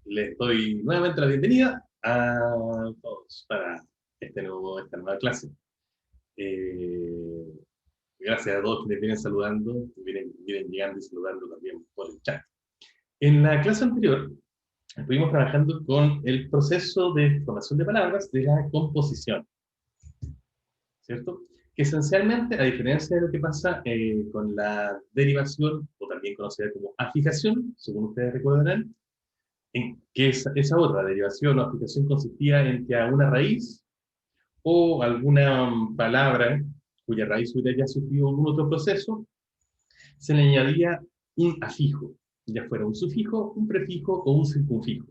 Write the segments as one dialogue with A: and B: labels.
A: Les doy nuevamente la bienvenida a todos para esta nueva clase. Eh, Gracias a todos quienes vienen saludando, vienen llegando y saludando también por el chat. En la clase anterior estuvimos trabajando con el proceso de formación de palabras de la composición, ¿cierto? Que esencialmente, a diferencia de lo que pasa con la derivación, o también conocida como afijación, según ustedes recordarán, en que esa otra derivación o aplicación consistía en que a una raíz o alguna palabra cuya raíz hubiera ya sufrido algún otro proceso, se le añadía un afijo, ya fuera un sufijo, un prefijo o un circunfijo.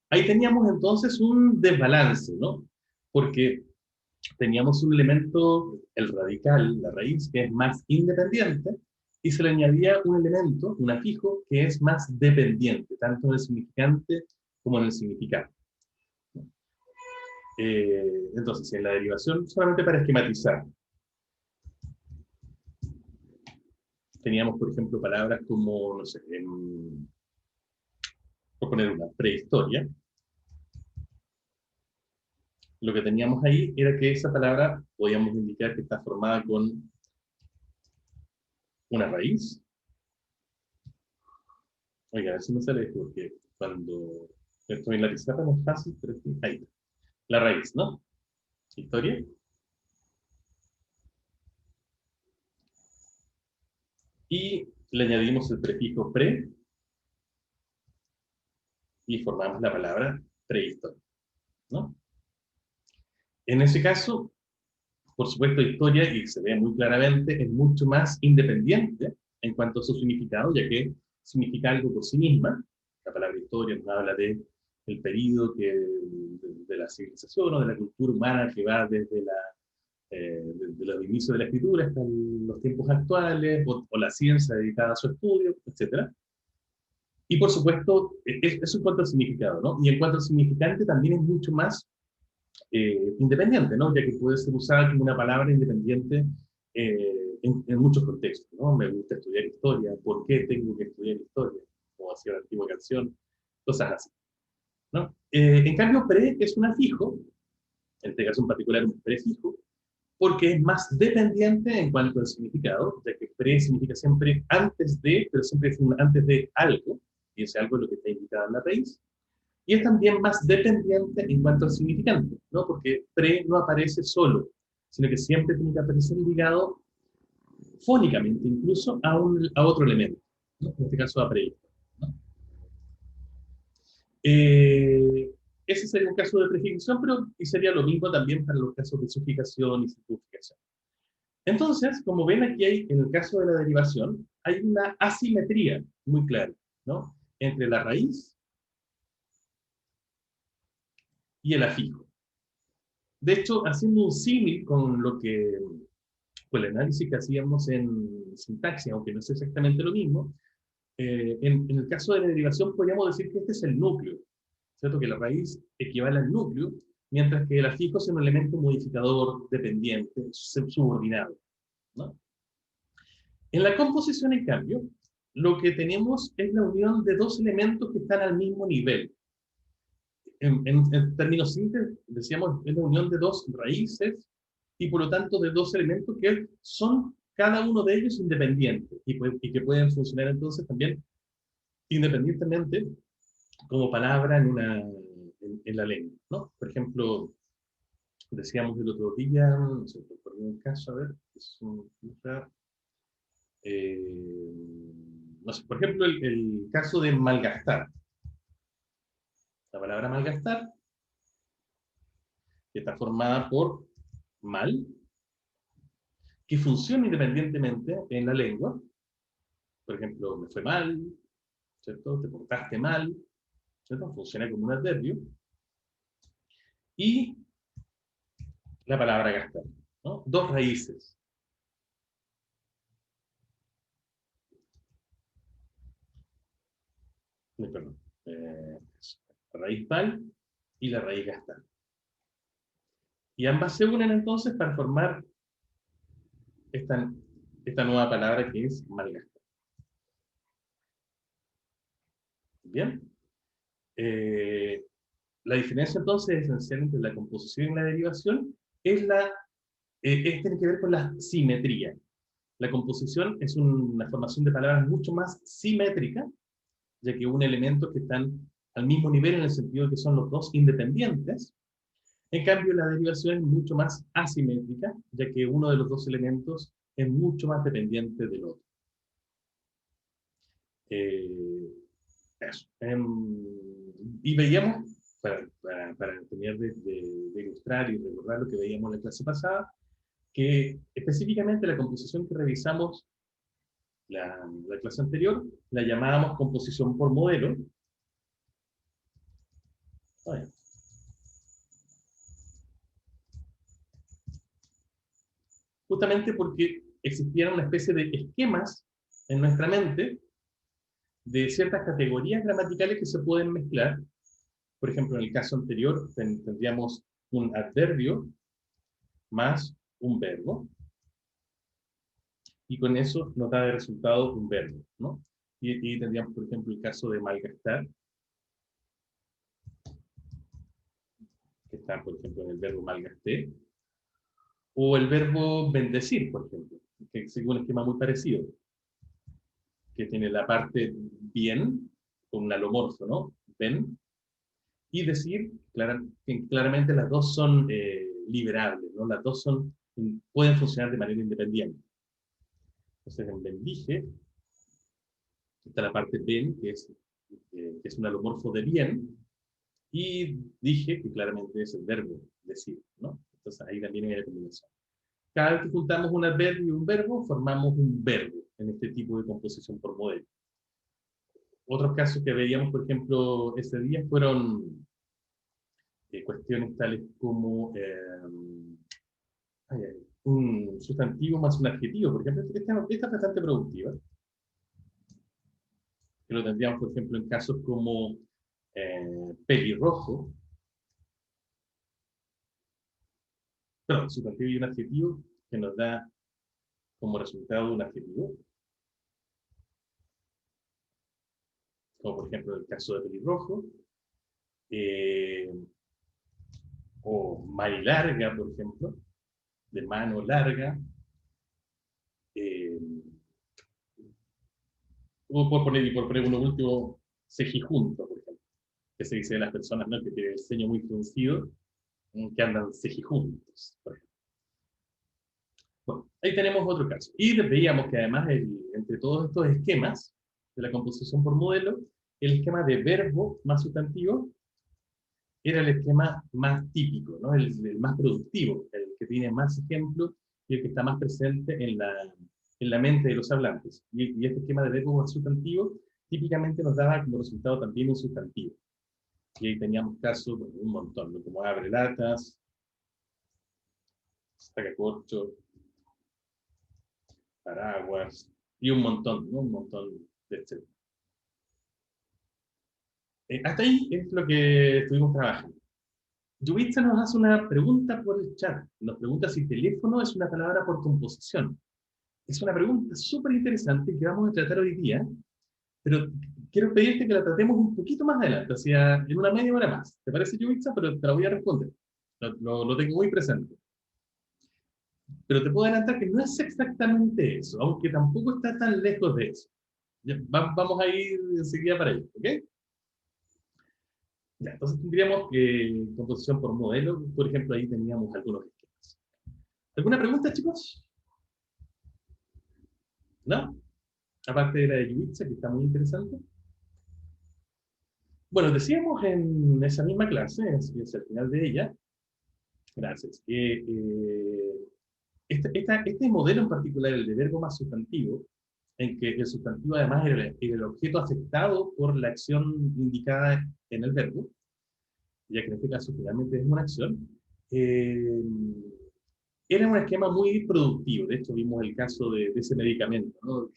A: Ahí teníamos entonces un desbalance, ¿no? Porque teníamos un elemento, el radical, la raíz, que es más independiente, y se le añadía un elemento, un afijo, que es más dependiente, tanto en el significante como en el significado. Entonces, en la derivación, solamente para esquematizar, teníamos, por ejemplo, palabras como, no sé, por poner una, prehistoria. Lo que teníamos ahí era que esa palabra podíamos indicar que está formada con una raíz. Oiga, a ver si me sale esto, porque cuando estoy en la pizarra no es fácil, pero ahí está. La raíz, ¿no? Historia. Y le añadimos el prefijo pre y formamos la palabra prehistoria, ¿no? En ese caso, por supuesto, historia, y se ve muy claramente, es mucho más independiente en cuanto a su significado, ya que significa algo por sí misma. La palabra historia nos habla del periodo de la civilización o de la cultura humana que va desde los inicios de la escritura hasta los tiempos actuales, o la ciencia dedicada a su estudio, etc. Y por supuesto, eso en cuanto al significado, ¿no? Y en cuanto al significante también es mucho más independiente, ¿no? Ya que puede ser usada como una palabra independiente en muchos contextos, ¿no? Me gusta estudiar historia, ¿por qué tengo que estudiar historia? Como hacía la antigua canción, cosas así, ¿no? En cambio, pre es un afijo, en este caso en particular un prefijo, porque es más dependiente en cuanto al significado, ya que pre significa siempre antes de, pero siempre es un antes de algo, y ese algo es lo que está indicado en la raíz. Y es también más dependiente en cuanto al significante, ¿no? Porque pre no aparece solo, sino que siempre tiene que aparecer ligado fónicamente, incluso a otro elemento, ¿no? En este caso a pre, ¿no? Eh, Ese sería un caso de prefijación, pero y sería lo mismo también para los casos de sufijación y circunfijación. Entonces, como ven aquí hay, en el caso de la derivación, hay una asimetría muy clara, ¿no? Entre la raíz y el afijo. De hecho, haciendo un símil con lo que con el análisis que hacíamos en sintaxis, aunque no es exactamente lo mismo, en el caso de la derivación podríamos decir que este es el núcleo, ¿cierto? Que la raíz equivale al núcleo, mientras que el afijo es un elemento modificador dependiente, subordinado, ¿no? En la composición, en cambio, lo que tenemos es la unión de dos elementos que están al mismo nivel. En términos simples, decíamos, es la unión de dos raíces y por lo tanto de dos elementos que son cada uno de ellos independientes y que pueden funcionar entonces también independientemente como palabra en la lengua, ¿no? Por ejemplo, decíamos el otro día, no sé, por un caso, a ver, es no sé, por ejemplo, el caso de malgastar. La palabra malgastar, que está formada por mal, que funciona independientemente en la lengua. Por ejemplo, me fue mal, ¿cierto? Te portaste mal, ¿cierto? Funciona como un adverbio. Y la palabra gastar, ¿no? Dos raíces. Perdón. La raíz mal y la raíz gastar. Y ambas se unen entonces para formar esta, esta nueva palabra que es malgastar. ¿Bien? Eh, la diferencia entonces esencial entre la composición y la derivación tiene que ver con la simetría. La composición es una formación de palabras mucho más simétrica, ya que un elemento que están al mismo nivel en el sentido de que son los dos independientes. En cambio, la derivación es mucho más asimétrica, ya que uno de los dos elementos es mucho más dependiente del otro. Eh, Eso. Y veíamos, para terminar de ilustrar y recordar lo que veíamos en la clase pasada, que específicamente la composición que revisamos la clase anterior, la llamábamos composición por modelo. Bueno, justamente porque existían una especie de esquemas en nuestra mente de ciertas categorías gramaticales que se pueden mezclar. Por ejemplo, en el caso anterior tendríamos un adverbio más un verbo, y con eso nos da de resultado un verbo, ¿no? Y tendríamos, por ejemplo, el caso de malgastar, que está, por ejemplo, en el verbo malgasté, o el verbo bendecir, por ejemplo, que sigue un esquema muy parecido, que tiene la parte bien, con un alomorfo, ¿no? Ben, y decir, que claramente las dos son liberables, ¿no? Las dos pueden funcionar de manera independiente. Entonces, en bendije, está la parte ben, que es un alomorfo de bien, y dije, que claramente es el verbo decir, ¿no? Entonces, ahí también hay la combinación. Cada vez que juntamos un adverbio y un verbo, formamos un verbo en este tipo de composición por modelo. Otros casos que veíamos, por ejemplo, ese día fueron cuestiones tales como un sustantivo más un adjetivo. Por ejemplo, esta es bastante productiva, que lo tendríamos, por ejemplo, en casos como pelirrojo, perdón, sustantivo y un adjetivo que nos da como resultado un adjetivo, como por ejemplo el caso de pelirrojo, eh, o marilarga, por ejemplo, de mano larga, eh, o por poner uno último, cejijunto, por ejemplo, que se dice de las personas, ¿no?, que tienen el ceño muy fruncido, que andan cejijuntos, por ejemplo. Bueno, ahí tenemos otro caso. Y veíamos que además, entre todos estos esquemas de la composición por modelo, el esquema de verbo más sustantivo era el esquema más típico, ¿no? El más productivo, el que tiene más ejemplos y el que está más presente en la mente de los hablantes. Y este esquema de verbo más sustantivo típicamente nos daba como resultado también un sustantivo. Y ahí teníamos casos, bueno, un montón, ¿no?, como abre latas, saca corcho, paraguas, y un montón, ¿no? Un montón de etcétera. Hasta ahí es lo que estuvimos trabajando. Yubitsa nos hace una pregunta por el chat. Nos pregunta si teléfono es una palabra por composición. Es una pregunta súper interesante que vamos a tratar hoy día, pero quiero pedirte que la tratemos un poquito más adelante, o sea, en una media hora más. ¿Te parece, Yubitsa? Pero te la voy a responder. Lo tengo muy presente. Pero te puedo adelantar que no es exactamente eso, aunque tampoco está tan lejos de eso. Ya, vamos a ir enseguida para allá, ¿ok? Ya, entonces tendríamos que composición por modelo, por ejemplo, ahí teníamos algunos esquemas. ¿Alguna pregunta, chicos? ¿No? Aparte de la de Yuitsa, que está muy interesante. Bueno, decíamos en esa misma clase, es al final de ella, gracias, que este modelo en particular, el de verbo más sustantivo, en que el sustantivo además era el objeto afectado por la acción indicada en el verbo, ya que en este caso finalmente es una acción, eh, era un esquema muy productivo. De hecho, vimos el caso de ese medicamento, ¿no?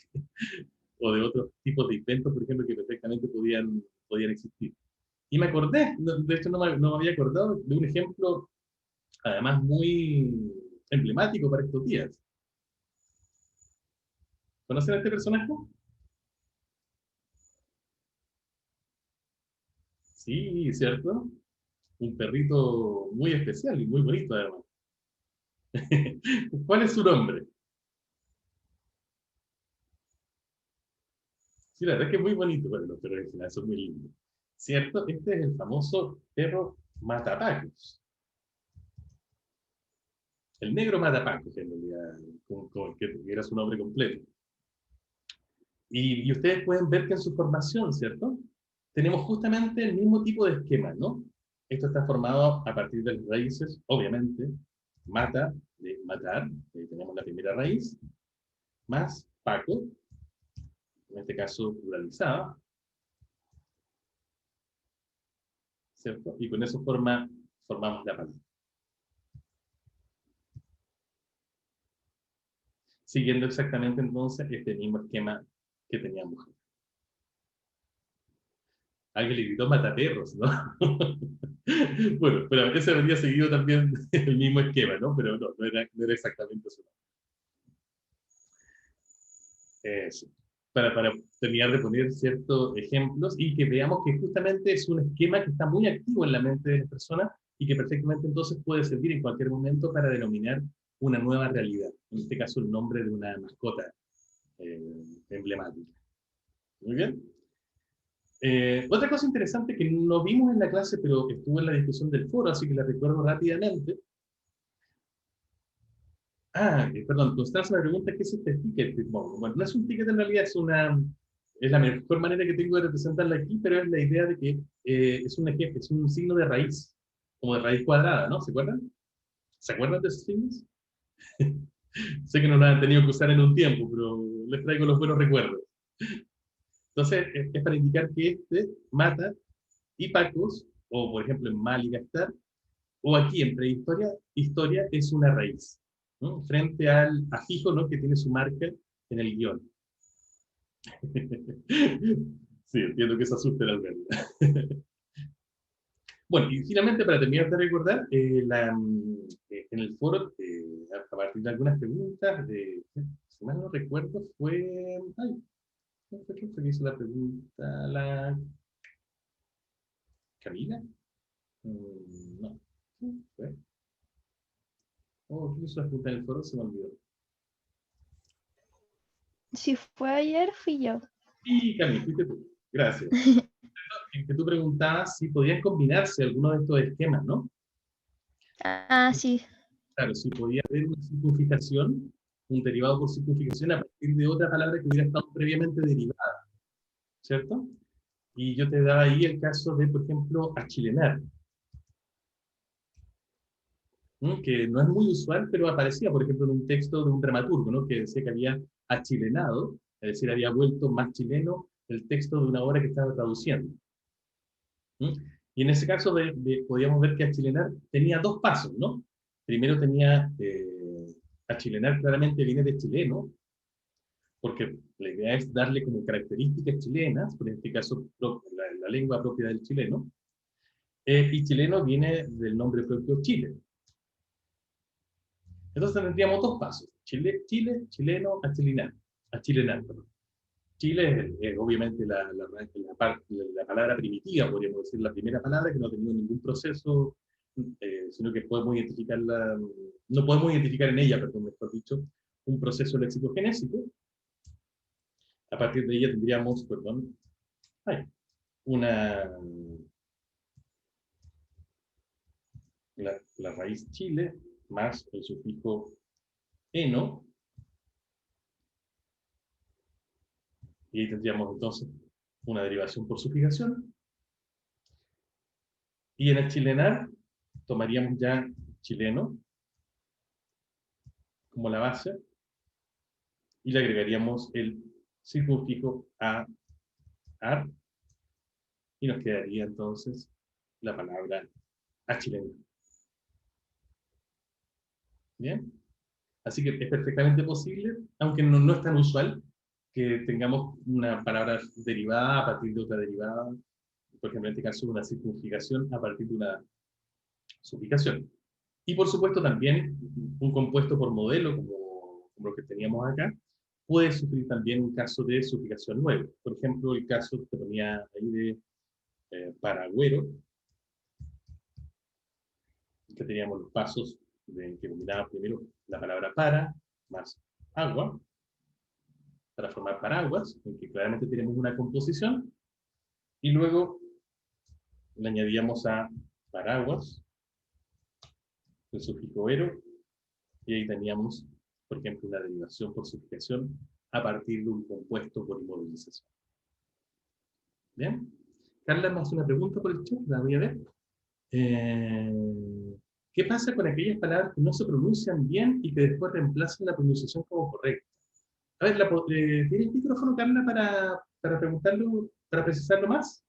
A: O de otros tipos de inventos, por ejemplo, que perfectamente podían existir. Y me acordé, de hecho no me había acordado de un ejemplo, además muy emblemático para estos días. ¿Conocen a este personaje? Sí, ¿cierto? Un perrito muy especial y muy bonito, además. ¿Cuál es su nombre? Sí, la verdad es que es muy bonito. Bueno, los perros en general son muy lindos. ¿Cierto? Este es el famoso perro matapacos. El negro matapacos, en realidad, como que era su nombre completo. Y ustedes pueden ver que en su formación, ¿cierto? Tenemos justamente el mismo tipo de esquema, ¿no? Esto está formado a partir de las raíces, obviamente, mata, de matar, tenemos la primera raíz, más paco, en este caso pluralizada, ¿cierto? Y con eso formamos la palabra. Siguiendo exactamente entonces este mismo esquema que teníamos. Alguien le gritó mataperros, ¿no? Bueno, pero ese habría seguido también el mismo esquema, ¿no? Pero no era exactamente eso. Eso. Para terminar de poner ciertos ejemplos y que veamos que justamente es un esquema que está muy activo en la mente de las personas y que perfectamente entonces puede servir en cualquier momento para denominar una nueva realidad. En este caso, el nombre de una mascota eh, emblemática. Muy bien. Otra cosa interesante que no vimos en la clase, pero estuvo en la discusión del foro, así que la recuerdo rápidamente. Perdón, Constanza me pregunta qué es este ticket. Bueno, no es un ticket en realidad, es la mejor manera que tengo de representarla aquí, pero es la idea de que es un signo de raíz, como de raíz cuadrada, ¿no? ¿Se acuerdan? ¿Se acuerdan de esos signos? Sé que no lo han tenido que usar en un tiempo, pero les traigo los buenos recuerdos. Entonces, es para indicar que este mata y pacos, o por ejemplo en mal y gastar, o aquí en prehistoria, historia es una raíz, ¿no? Frente al afijo, ¿no? Que tiene su marca en el guión. Sí, entiendo que se asusten al verlo. Bueno, y finalmente, para terminar de recordar, en el foro, a partir de algunas preguntas, si mal no recuerdo, fue... Ay, ¿quién fue que hizo la pregunta? ¿La Camila? No. ¿Quién fue? Oh, ¿quién hizo la pregunta en el foro? Se me olvidó.
B: Si fue ayer, fui yo.
A: Y Camila, fuiste tú. Gracias. En que tú preguntabas si podían combinarse algunos de estos esquemas, ¿no?
B: Ah, sí.
A: Claro, si podía haber una simplificación, un derivado por simplificación a partir de otra palabra que hubiera estado previamente derivada, ¿cierto? Y yo te daba ahí el caso de, por ejemplo, achilenar, ¿no? Que no es muy usual, pero aparecía, por ejemplo, en un texto de un dramaturgo, ¿no? Que decía que había achilenado, es decir, había vuelto más chileno el texto de una obra que estaba traduciendo. ¿Mm? Y en ese caso podíamos ver que achilenar tenía dos pasos, ¿no? Primero tenía, achilenar claramente viene de chileno, porque la idea es darle como características chilenas, por este caso la lengua propia del chileno, y chileno viene del nombre propio Chile. Entonces tendríamos dos pasos, Chile, chileno, achilenar, perdón. Chile es obviamente la palabra primitiva, podríamos decir, la primera palabra que no ha tenido ningún proceso, sino que podemos identificarla, no podemos identificar en ella, perdón, mejor dicho, un proceso lexicogenésico. A partir de ella tendríamos, perdón, una, la raíz chile más el sufijo eno, y ahí tendríamos entonces una derivación por sufijación. Y en el chilenar tomaríamos ya chileno como la base y le agregaríamos el circunfijo a, ar, y nos quedaría entonces la palabra achileno. ¿Bien? Así que es perfectamente posible, aunque no es tan usual, que tengamos una palabra derivada a partir de otra derivada, por ejemplo, en este caso una circunfijación a partir de una sufijación. Y por supuesto también un compuesto por modelo, como lo que teníamos acá, puede sufrir también un caso de sufijación nuevo. Por ejemplo, el caso que ponía ahí de paragüero, que teníamos los pasos que combinaban primero la palabra para más agua, para formar paraguas, en que claramente tenemos una composición, y luego le añadíamos a paraguas el sufijo ero, y ahí teníamos, por ejemplo, una derivación por sufijación a partir de un compuesto por inmovilización. ¿Bien? Carla me hace una pregunta por el chat, la voy a ver. ¿Qué pasa con aquellas palabras que no se pronuncian bien y que después reemplazan la pronunciación como correcta? A ver, ¿tiene el micrófono, Carla, para preguntarlo, para precisarlo más?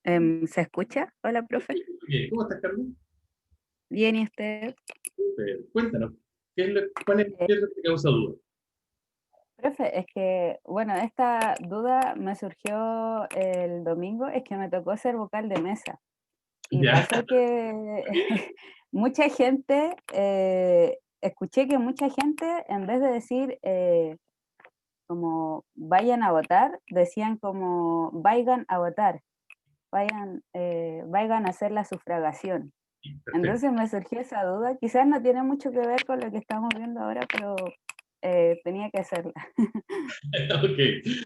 C: ¿Se escucha? Hola, profe.
A: Okay. ¿Cómo estás, Carla?
C: Bien, ¿y usted?
A: Cuéntanos, ¿qué es lo que te causa duda?
C: Profe, es que, bueno, esta duda me surgió el domingo, es que me tocó ser vocal de mesa. Y
A: ¿Ya?
C: pasó que mucha gente, escuché que mucha gente, en vez de decir como vayan a votar, decían como vayan a votar, vayan a hacer la sufragación.
A: Perfecto.
C: Entonces me surgió esa duda, quizás no tiene mucho que ver con lo que estamos viendo ahora, pero tenía que hacerla.
A: Ok,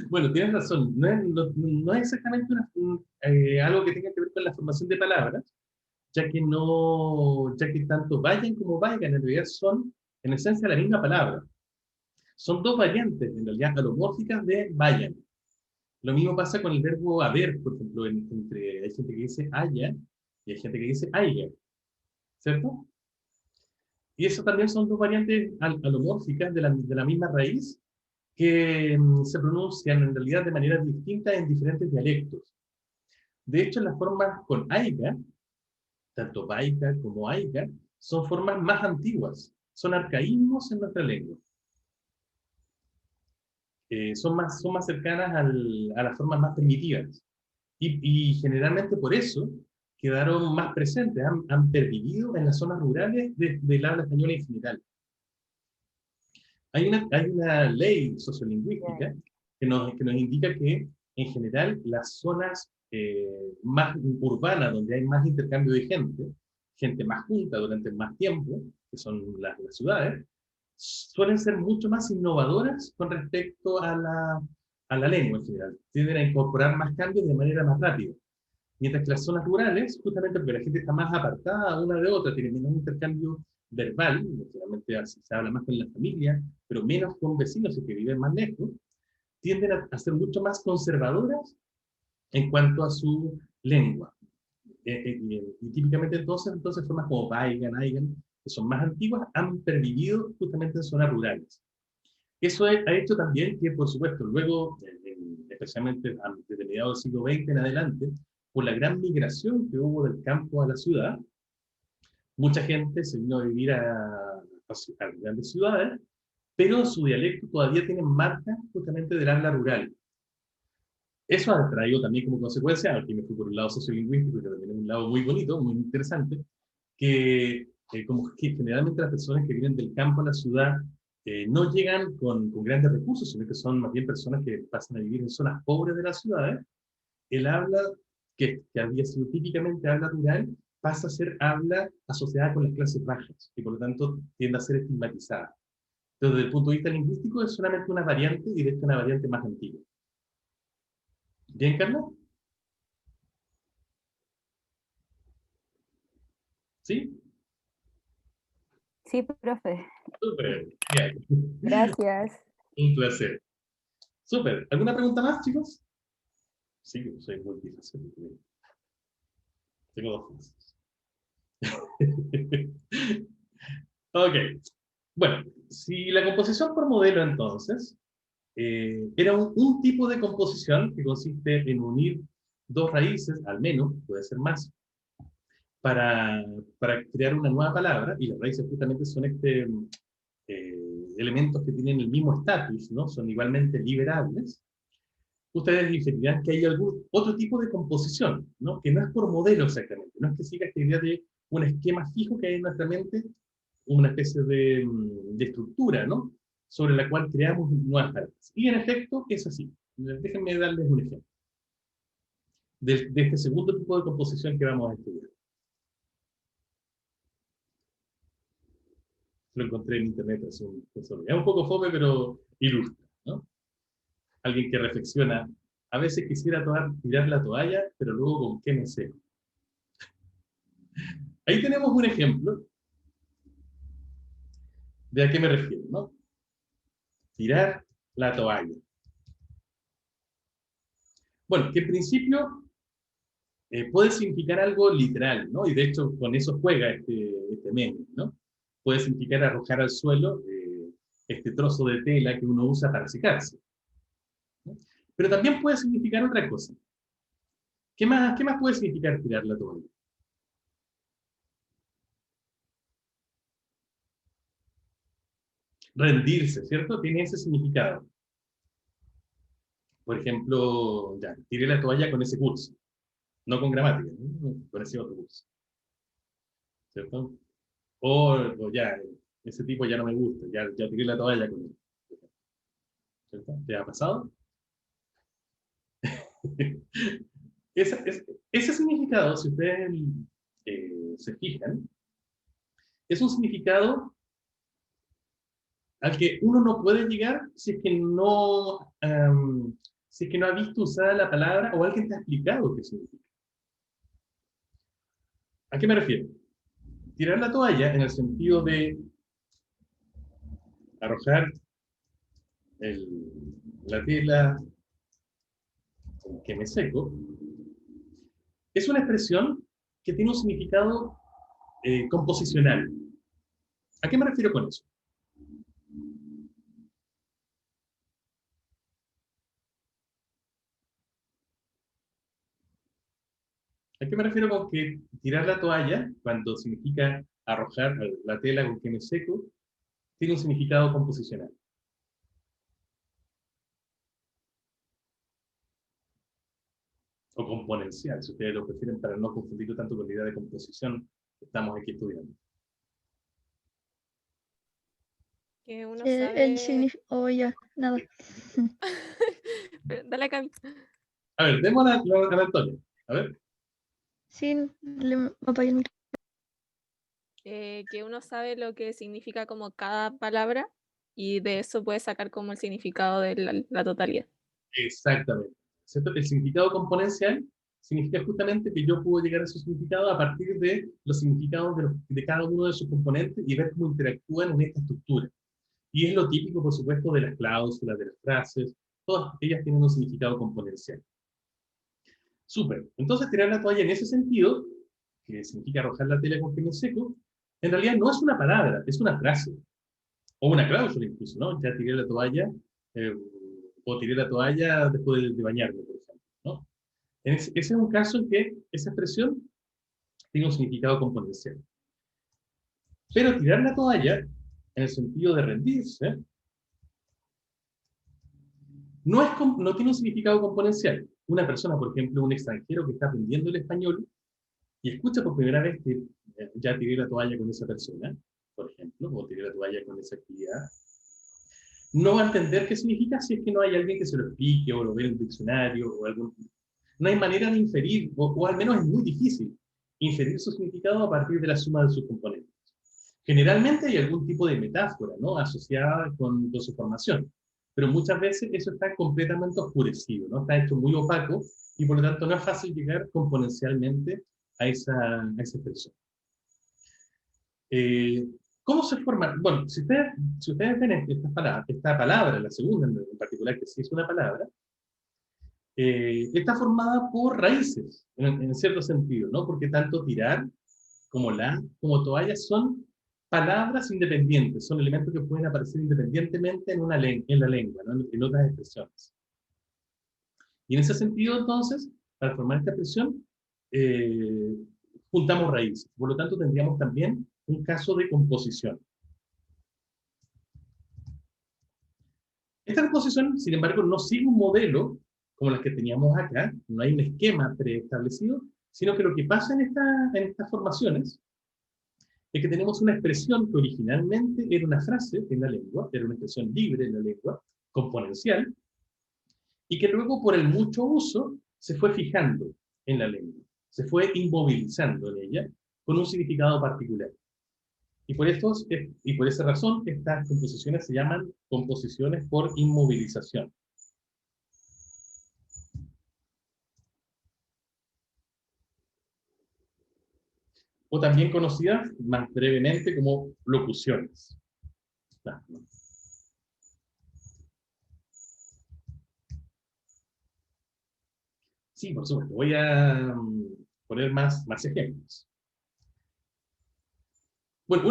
A: bueno, tienes razón. No es exactamente algo que tenga que ver con la formación de palabras, ya que tanto vayan como vayan en realidad son, en esencia, la misma palabra. Son dos variantes, en realidad, alomórficas de vayan. Lo mismo pasa con el verbo haber, por ejemplo, hay gente que dice haya y hay gente que dice haya, ¿cierto? Y eso también son dos variantes alomórficas de la misma raíz que se pronuncian en realidad de manera distinta en diferentes dialectos. De hecho, las formas con aiga, tanto vaiga como aiga, son formas más antiguas, son arcaísmos en nuestra lengua. Son más cercanas a las formas más primitivas. Y generalmente por eso quedaron más presentes, han pervivido en las zonas rurales del habla española en general. Hay una ley sociolingüística que nos indica que, en general, las zonas más urbanas, donde hay más intercambio de gente más junta durante más tiempo, que son las ciudades, suelen ser mucho más innovadoras con respecto a la lengua en general. Tienden a incorporar más cambios de manera más rápida. Mientras que las zonas rurales, justamente porque la gente está más apartada una de otra, tiene menos intercambio verbal, generalmente se habla más con la familia, pero menos con vecinos que viven más lejos, tienden a ser mucho más conservadoras en cuanto a su lengua. Y típicamente entonces formas como Baigan, Aigan, que son más antiguas, han pervivido justamente en zonas rurales. Eso ha hecho también que, por supuesto, luego, especialmente desde mediados del siglo XX en adelante, por la gran migración que hubo del campo a la ciudad, mucha gente se vino a vivir a grandes ciudades, pero su dialecto todavía tiene marcas justamente del habla rural. Eso ha traído también como consecuencia, aquí me fui por un lado sociolingüístico, que también es un lado muy bonito, muy interesante, que como que generalmente las personas que vienen del campo a la ciudad no llegan con grandes recursos, sino que son más bien personas que pasan a vivir en zonas pobres de las ciudades. El habla, que había sido típicamente habla rural, pasa a ser habla asociada con las clases bajas, y por lo tanto tiende a ser estigmatizada. Entonces, desde el punto de vista lingüístico, es solamente una variante y de hecho una variante más antigua. ¿Bien, Carlos? ¿Sí?
C: Sí, profe.
A: Súper, bien.
C: Gracias.
A: Un placer. Súper. ¿Alguna pregunta más, chicos? Sí, soy muy difícil. Tengo dos cosas. Ok. Bueno, si la composición por modelo entonces era un tipo de composición que consiste en unir dos raíces, al menos, puede ser más, para, para crear una nueva palabra, y las raíces justamente son elementos que tienen el mismo estatus, ¿no? Son igualmente liberables. Ustedes diferirán que hay algún otro tipo de composición, ¿no? Que no es por modelo exactamente, no es que siga esta idea de un esquema fijo que hay en nuestra mente, una especie de estructura, ¿no? Sobre la cual creamos nuevas palabras. Y en efecto es así. Déjenme darles un ejemplo. de este segundo tipo de composición que vamos a estudiar. Lo encontré en internet, es un poco fome, pero ilustra, ¿no? Alguien que reflexiona, a veces quisiera tirar la toalla, pero luego ¿con qué me seco? Ahí tenemos un ejemplo de a qué me refiero, ¿no? Tirar la toalla. Bueno, que en principio puede significar algo literal, ¿no? Y de hecho con eso juega este meme, ¿no? Puede significar arrojar al suelo este trozo de tela que uno usa para secarse, ¿no? Pero también puede significar otra cosa. ¿Qué más puede significar tirar la toalla? Rendirse, ¿cierto? Tiene ese significado. Por ejemplo, ya, tiré la toalla con ese curso. No con gramática, ¿no? Con ese otro curso. ¿Cierto? O ya, ese tipo ya no me gusta, ya tiré la toalla con él. ¿Cierto? ¿Te ha pasado? Ese significado, si ustedes se fijan, es un significado al que uno no puede llegar si es que si es que no ha visto usada la palabra o alguien te ha explicado qué significa. ¿A qué me refiero? Tirar la toalla en el sentido de arrojar la tela que me seco, es una expresión que tiene un significado composicional. ¿A qué me refiero con eso? ¿A qué me refiero con que tirar la toalla, cuando significa arrojar la tela con que me seco, tiene un significado composicional? O componencial, si ustedes lo prefieren, para no confundirlo tanto con la idea de composición que estamos aquí estudiando.
D: Que uno
B: El
D: sabe.
B: significado. Oh, ya, nada.
D: Dale, Cami.
A: A ver, demos a la Antonia. A ver.
B: Sí, me apagué el micrófono.
D: Que uno sabe lo que significa como cada palabra y de eso puede sacar como el significado de la totalidad.
A: Exactamente. ¿Cierto? El significado componencial significa justamente que yo puedo llegar a su significado a partir de los significados de cada uno de sus componentes y ver cómo interactúan en esta estructura. Y es lo típico, por supuesto, de las cláusulas, de las frases, todas ellas tienen un significado componencial. Súper. Entonces, tirar la toalla en ese sentido, que significa arrojar la tela con que me seco, en realidad no es una palabra, es una frase. O una cláusula incluso, ¿no? Ya tiré la toalla, o tiré la toalla después de bañarme, por ejemplo, ¿no? Ese es un caso en que esa expresión tiene un significado componencial. Pero tirar la toalla, en el sentido de rendirse, no tiene un significado componencial. Una persona, por ejemplo, un extranjero que está aprendiendo el español y escucha por primera vez que ya tiré la toalla con esa persona, por ejemplo, o tiré la toalla con esa actividad, no va a entender qué significa si es que no hay alguien que se lo explique o lo ve en el diccionario o algún... No hay manera de inferir, o al menos es muy difícil inferir su significado a partir de la suma de sus componentes. Generalmente hay algún tipo de metáfora, ¿no?, asociada con su formación, pero muchas veces eso está completamente oscurecido, ¿no? Está hecho muy opaco y por lo tanto no es fácil llegar componencialmente a esa expresión. ¿Cómo se forma? Bueno, si ustedes ven esta palabra, la segunda en particular, que sí es una palabra, está formada por raíces, en cierto sentido, ¿no? Porque tanto tirar como toalla son palabras independientes, son elementos que pueden aparecer independientemente en la lengua, ¿no?, en otras expresiones. Y en ese sentido, entonces, para formar esta expresión, juntamos raíces. Por lo tanto, tendríamos también un caso de composición. Esta composición, sin embargo, no sigue un modelo como las que teníamos acá, no hay un esquema preestablecido, sino que lo que pasa en estas formaciones es que tenemos una expresión que originalmente era una frase en la lengua, era una expresión libre en la lengua, componencial, y que luego por el mucho uso se fue fijando, en la lengua. Se fue inmovilizando en ella con un significado particular. Y por esa razón, estas composiciones se llaman composiciones por inmovilización. O también conocidas más brevemente como locuciones. Sí, por supuesto. Voy a poner más ejemplos. Bueno,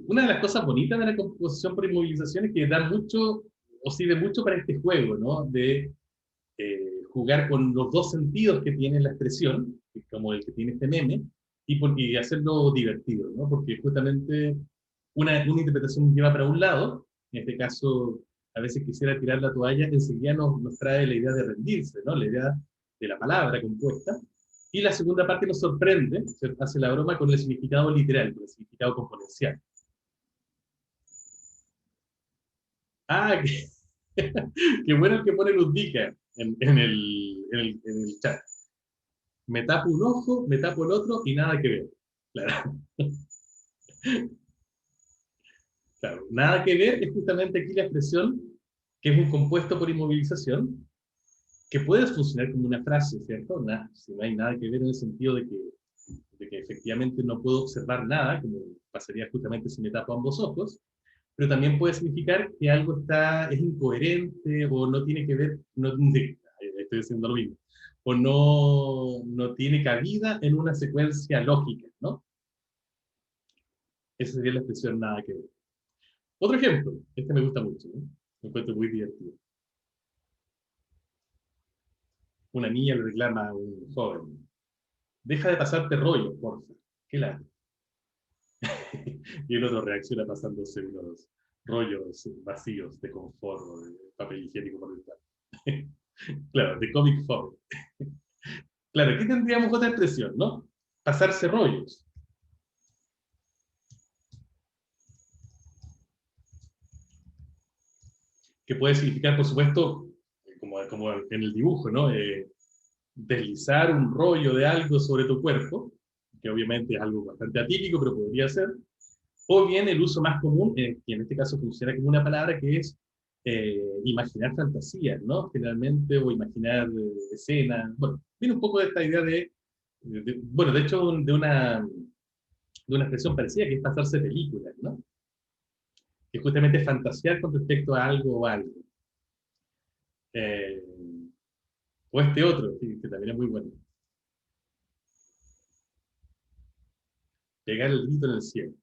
A: una de las cosas bonitas de la composición por inmovilización es que da mucho, o sirve mucho para este juego, ¿no? De jugar con los dos sentidos que tiene la expresión, como el que tiene este meme, y hacerlo divertido, ¿no? Porque justamente una interpretación lleva para un lado, en este caso, a veces quisiera tirar la toalla, enseguida nos trae la idea de rendirse, ¿no? La idea de la palabra compuesta, y la segunda parte nos sorprende, se hace la broma con el significado literal, con el significado componencial. Ah, qué bueno el que pone Ludvika en el chat. Me tapo un ojo, me tapo el otro y nada que ver. Claro. Claro, nada que ver es justamente aquí la expresión que es un compuesto por inmovilización, que puede funcionar como una frase, ¿cierto? Si no hay nada que ver en el sentido de que efectivamente no puedo observar nada, como pasaría justamente si me tapo ambos ojos, pero también puede significar que algo es incoherente o no tiene que ver, estoy diciendo lo mismo, o no tiene cabida en una secuencia lógica, ¿no? Esa sería la expresión nada que ver. Otro ejemplo, este me gusta mucho, ¿no? Me encuentro muy divertido. Una niña le reclama a un joven: deja de pasarte rollos, porfa. ¿Qué la? Y el otro reacciona pasándose unos rollos vacíos de confort o de papel higiénico por detrás. Claro, de comic foam. Claro, aquí tendríamos otra expresión, ¿no? Pasarse rollos. Que puede significar, por supuesto, como en el dibujo, ¿no? Deslizar un rollo de algo sobre tu cuerpo, que obviamente es algo bastante atípico, pero podría ser. O bien el uso más común, que en este caso funciona como una palabra, que es imaginar fantasías, ¿no? Generalmente, o imaginar escenas. Bueno, viene un poco de esta idea bueno, de hecho, de una expresión parecida, que es pasarse películas, ¿no? Que justamente es fantasear con respecto a algo o algo. Eh, o este otro, que también es muy bueno. Pegar el grito en el cielo.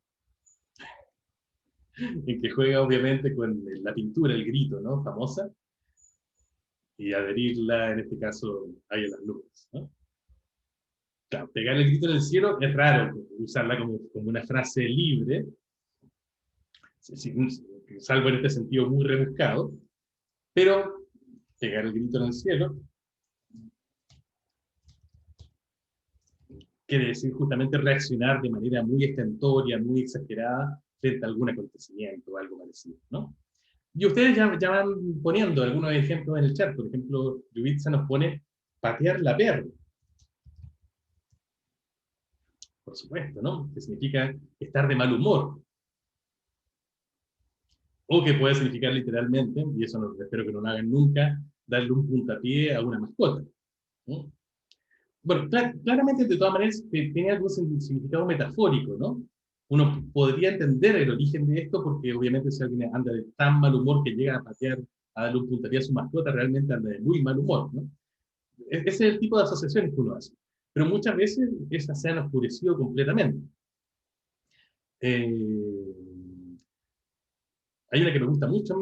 A: En que juega obviamente con la pintura, el grito, ¿no? Famosa, y adherirla, en este caso, ahí en las nubes, ¿no? Claro, pegar el grito en el cielo es raro usarla como una frase libre, salvo en este sentido muy rebuscado, pero pegar el grito en el cielo quiere decir justamente reaccionar de manera muy estentoria, muy exagerada, frente a algún acontecimiento o algo parecido, ¿no? Y ustedes ya van poniendo algunos ejemplos en el chat. Por ejemplo, Yubitsa nos pone patear la perra. Por supuesto, ¿no? Que significa estar de mal humor. O que puede significar literalmente, y eso espero que no lo hagan nunca, darle un puntapié a una mascota, ¿no? Bueno, claramente, de todas maneras, tiene algún significado metafórico, ¿no? Uno podría entender el origen de esto porque obviamente si alguien anda de tan mal humor que llega a patear, a darle un puntapié a su mascota, realmente anda de muy mal humor, ¿no? Ese es el tipo de asociaciones que uno hace. Pero muchas veces esas se han oscurecido completamente. Hay una que me gusta mucho a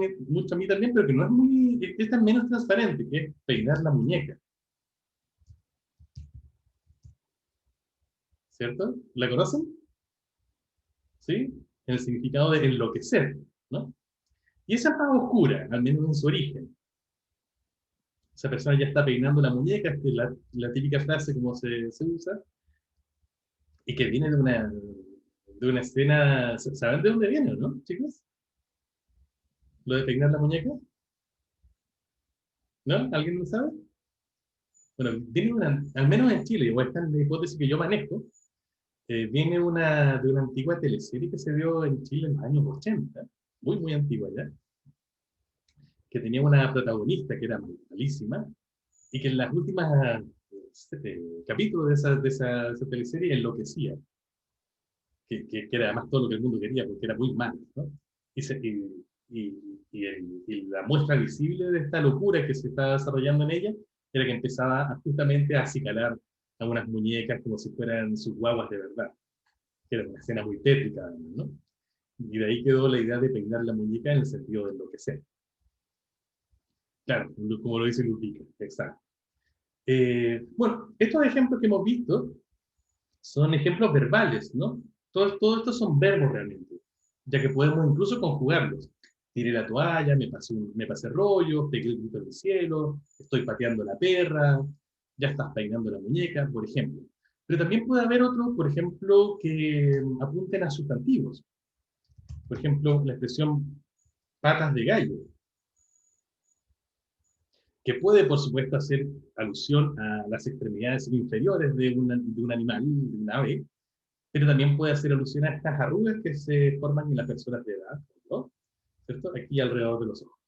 A: mí también, pero que no es muy, es tan menos transparente, que es peinar la muñeca. ¿Cierto? ¿La conocen? ¿Sí? En el significado de enloquecer, ¿no? Y esa es más oscura, al menos en su origen. Esa persona ya está peinando la muñeca, que es la típica frase como se usa, y que viene de una escena. ¿Saben de dónde viene, no, chicos? ¿Lo de peinar la muñeca? ¿No? ¿Alguien lo sabe? bueno, viene una, al menos en Chile, o esta es la hipótesis que yo manejo, viene de una antigua teleserie que se dio en Chile en los años 80, muy, muy antigua ya, que tenía una protagonista que era malísima, y que en las últimas capítulos de esa teleserie enloquecía, que era además todo lo que el mundo quería, porque era muy malo, ¿no? Y, y la muestra visible de esta locura que se estaba desarrollando en ella era que empezaba justamente a acicalar a unas muñecas como si fueran sus guaguas de verdad, que era una escena muy tétrica, ¿no? Y de ahí quedó la idea de peinar la muñeca en el sentido de enloquecer. Claro, como lo dice Lupica, exacto. Bueno, estos ejemplos que hemos visto son ejemplos verbales, ¿no? Todo esto son verbos realmente, ya que podemos incluso conjugarlos. Tiré la toalla, me pasé rollo, pegué el grito del cielo, estoy pateando la perra, ya estás peinando la muñeca, por ejemplo. Pero también puede haber otros, por ejemplo, que apunten a sustantivos. Por ejemplo, la expresión patas de gallo, que puede, por supuesto, hacer alusión a las extremidades inferiores de un animal, de un ave, pero también puede hacer alusión a estas arrugas que se forman en las personas de edad, ¿no? ¿Cierto? Aquí alrededor de los ojos.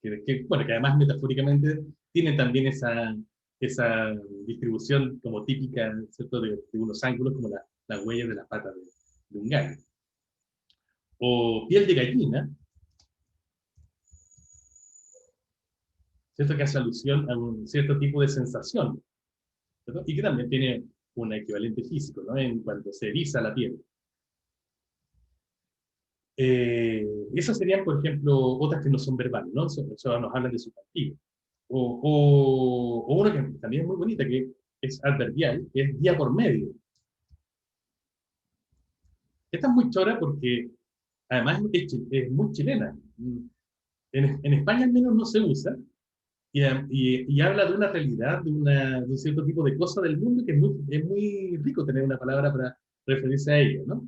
A: Bueno, que además metafóricamente tiene también esa distribución como típica, ¿cierto? De unos ángulos como las huellas de las patas de un gallo. O piel de gallina, ¿cierto? Que hace alusión a un cierto tipo de sensación, ¿cierto? Y que también tiene un equivalente físico, ¿no? En cuanto se eriza la piel. Esas serían, por ejemplo, otras que no son verbales, ¿no? Eso nos hablan de sustantivo. O una que también es muy bonita, que es adverbial, que es día por medio. Esta es muy chora porque además es muy chilena. En España al menos no se usa y habla de una realidad, de un cierto tipo de cosa del mundo que es muy rico tener una palabra para referirse a ella, ¿no?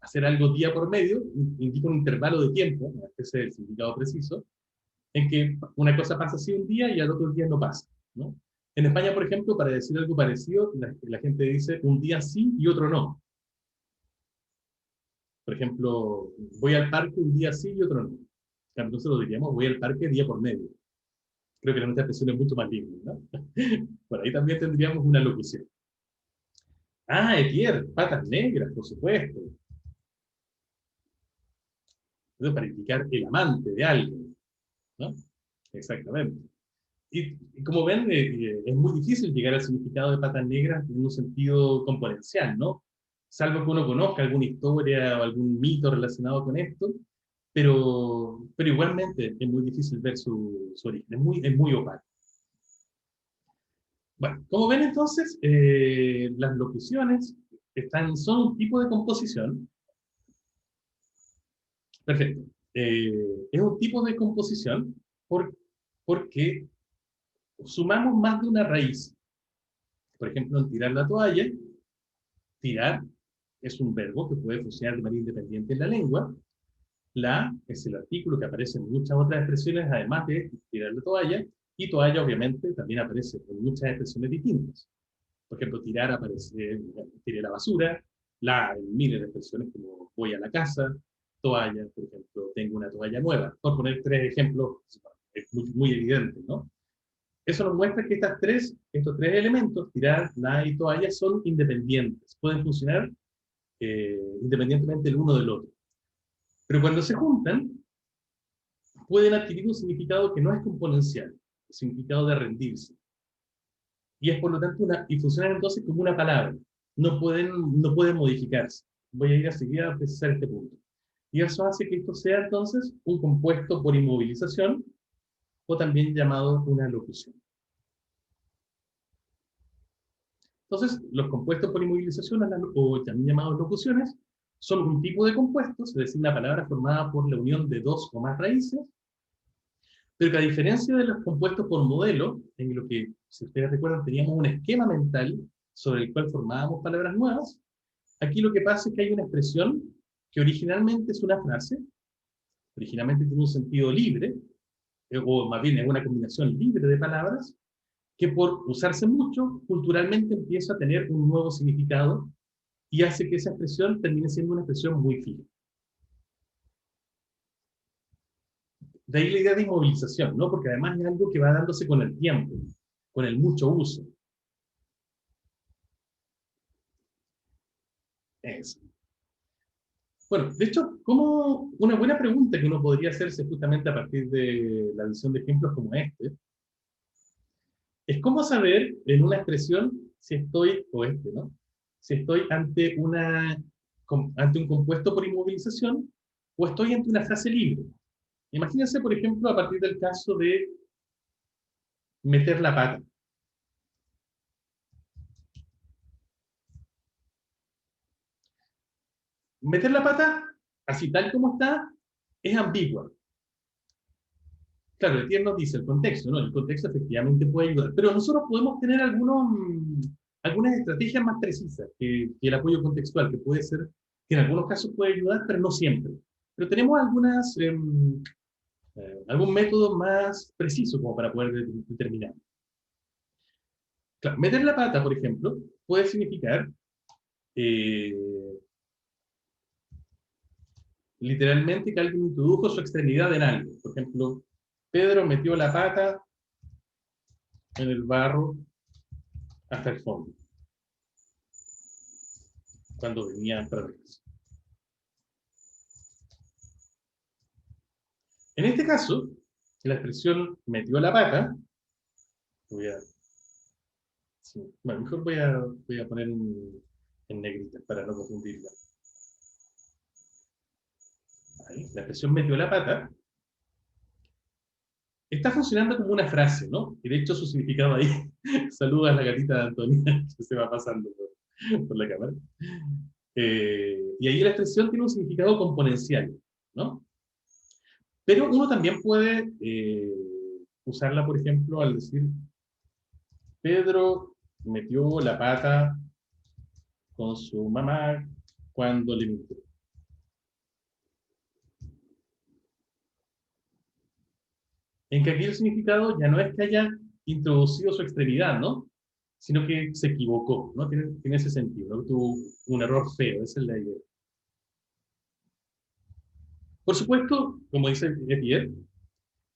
A: Hacer algo día por medio indica un intervalo de tiempo, ese es el significado preciso, en que una cosa pasa así un día y al otro día no pasa, ¿no? En España, por ejemplo, para decir algo parecido, la gente dice un día sí y otro no. Por ejemplo, voy al parque un día sí y otro no. Entonces lo diríamos, voy al parque día por medio. Creo que la nuestra expresión es mucho más libre, ¿no? Por ahí también tendríamos una locución. Ah, Etier, patas negras, por supuesto. Eso para indicar el amante de alguien, ¿no? Exactamente. Y como ven, es muy difícil llegar al significado de patas negras en un sentido componencial, ¿no? Salvo que uno conozca alguna historia o algún mito relacionado con esto, pero igualmente es muy difícil ver su origen, es muy opaco. Bueno, como ven entonces, las locuciones son un tipo de composición. Perfecto. Es un tipo de composición porque sumamos más de una raíz. Por ejemplo, en tirar la toalla, tirar es un verbo que puede funcionar de manera independiente en la lengua. La es el artículo que aparece en muchas otras expresiones, además de tirar la toalla, y toalla obviamente también aparece en muchas expresiones distintas. Por ejemplo, tirar aparece, tiré la basura, en miles de expresiones como voy a la casa, toalla, por ejemplo, tengo una toalla nueva. Por poner tres ejemplos, es muy evidente, ¿no? Eso nos muestra que estos tres elementos, tirar, la y toalla, son independientes, pueden funcionar independientemente el uno del otro. Pero cuando se juntan, pueden adquirir un significado que no es componencial, el significado de rendirse. Y es por lo tanto y funcionan entonces como una palabra. No pueden modificarse. Voy a ir a seguir a precisar este punto. Y eso hace que esto sea entonces un compuesto por inmovilización o también llamado una locución. Entonces, los compuestos por inmovilización o también llamados locuciones son un tipo de compuesto, es decir, una palabra formada por la unión de dos o más raíces, pero que a diferencia de los compuestos por modelo, en lo que, si ustedes recuerdan, teníamos un esquema mental sobre el cual formábamos palabras nuevas, aquí lo que pasa es que hay una expresión que originalmente es una frase, originalmente tiene un sentido libre, o más bien es una combinación libre de palabras, que por usarse mucho, culturalmente empieza a tener un nuevo significado y hace que esa expresión termine siendo una expresión muy fija. De ahí la idea de inmovilización, ¿no? Porque además es algo que va dándose con el tiempo, con el mucho uso. Eso. Bueno, de hecho, como una buena pregunta que uno podría hacerse justamente a partir de la visión de ejemplos como este, es cómo saber en una expresión si estoy, o este, ¿no? Si estoy ante un compuesto por inmovilización o estoy ante una frase libre. Imagínense, por ejemplo, a partir del caso de meter la pata. Meter la pata, así tal como está, es ambigua. Claro, Etienne nos dice el contexto, ¿no? El contexto efectivamente puede ayudar, pero nosotros podemos tener algunas estrategias más precisas que el apoyo contextual, que puede ser, que en algunos casos puede ayudar, pero no siempre. Pero tenemos algún método más preciso como para poder determinar. Claro, meter la pata, por ejemplo, puede significar literalmente que alguien introdujo su extremidad en algo. Por ejemplo, Pedro metió la pata en el barro hasta el fondo, cuando venía para la casa. En este caso, la expresión metió la pata, bueno, mejor voy a poner en negrita para no confundirla. Ahí, la expresión metió la pata está funcionando como una frase, ¿no? Y de hecho su significado ahí, saluda a la gatita de Antonia, que se va pasando por la cámara. Y ahí la expresión tiene un significado componencial, ¿no? Pero uno también puede usarla, por ejemplo, al decir, Pedro metió la pata con su mamá cuando le mintió. En que aquí el significado ya no es que haya introducido su extremidad, ¿no? Sino que se equivocó, ¿no? Tiene ese sentido, ¿no? Tuvo un error feo, esa es la idea. Por supuesto, como dice Etienne,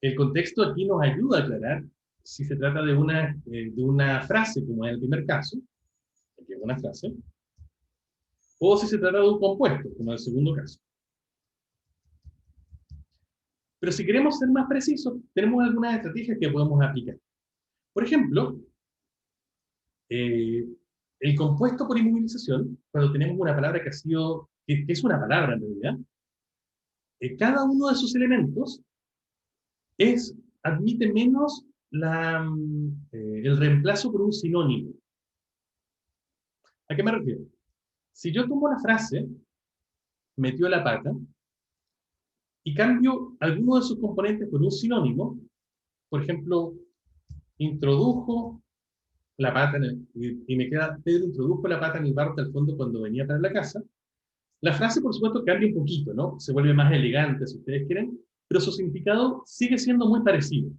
A: el contexto aquí nos ayuda a aclarar si se trata de una frase, como en el primer caso, aquí es una frase, o si se trata de un compuesto, como en el segundo caso. Pero si queremos ser más precisos, tenemos algunas estrategias que podemos aplicar. Por ejemplo, el compuesto por inmovilización, cuando tenemos una palabra que es una palabra en realidad, cada uno de sus elementos admite menos el reemplazo por un sinónimo. ¿A qué me refiero? Si yo tomo la frase, metió la pata, y cambio alguno de sus componentes por un sinónimo, por ejemplo, introdujo la pata y me queda, Pedro introdujo la pata en el barro hasta el fondo cuando venía para la casa, la frase, por supuesto, cambia un poquito, ¿no? Se vuelve más elegante, si ustedes quieren, pero su significado sigue siendo muy parecido.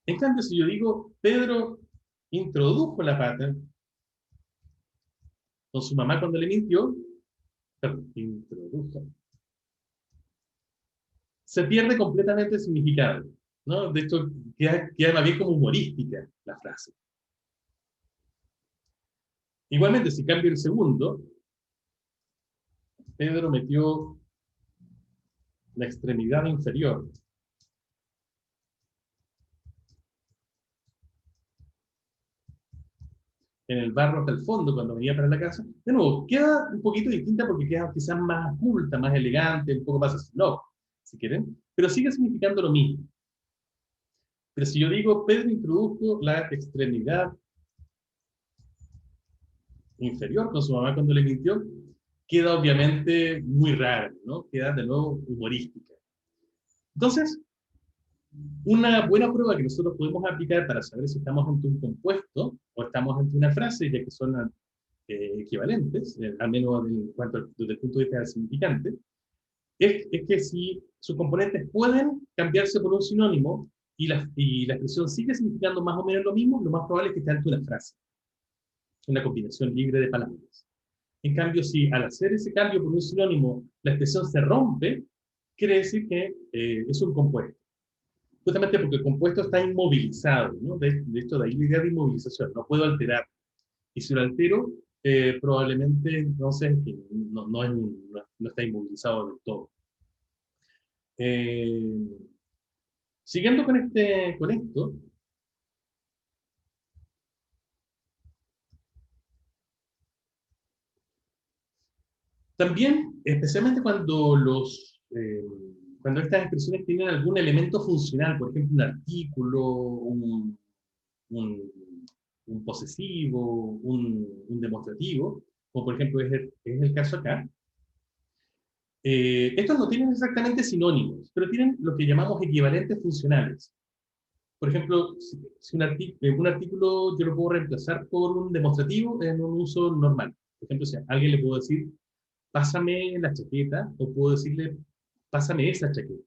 A: En cambio, si yo digo, Pedro introdujo la pata con su mamá cuando le mintió, perdón, introdujo, se pierde completamente el significado, ¿no? De hecho, queda más bien como humorística la frase. Igualmente, si cambio el segundo, Pedro metió la extremidad inferior en el barro hasta el fondo cuando venía para la casa, de nuevo, queda un poquito distinta porque queda quizás más oculta, más elegante, un poco más snob, si quieren, pero sigue significando lo mismo. Pero si yo digo, Pedro introdujo la extremidad inferior con su mamá cuando le mintió, queda obviamente muy raro, ¿no? Queda de nuevo humorística. Entonces, una buena prueba que nosotros podemos aplicar para saber si estamos ante un compuesto o estamos ante una frase, ya que son equivalentes, al menos desde el punto de vista del significante, es que si sus componentes pueden cambiarse por un sinónimo y la expresión sigue significando más o menos lo mismo, lo más probable es que esté ante una frase, una combinación libre de palabras. En cambio, si al hacer ese cambio por un sinónimo la expresión se rompe, quiere decir que es un compuesto. Justamente porque el compuesto está inmovilizado, ¿no? De hecho, de ahí la idea de inmovilización, no puedo alterar. Y si lo altero, probablemente entonces no está inmovilizado del todo. Eh, Siguiendo con esto, también, especialmente cuando estas expresiones tienen algún elemento funcional, por ejemplo, un artículo, un, un posesivo, un demostrativo, como por ejemplo es el caso acá, estos no tienen exactamente sinónimos, pero tienen lo que llamamos equivalentes funcionales. Por ejemplo, si un artículo yo lo puedo reemplazar por un demostrativo en un uso normal. Por ejemplo, si a alguien le puedo decir, pásame la chaqueta, o puedo decirle, pásame esa chaqueta.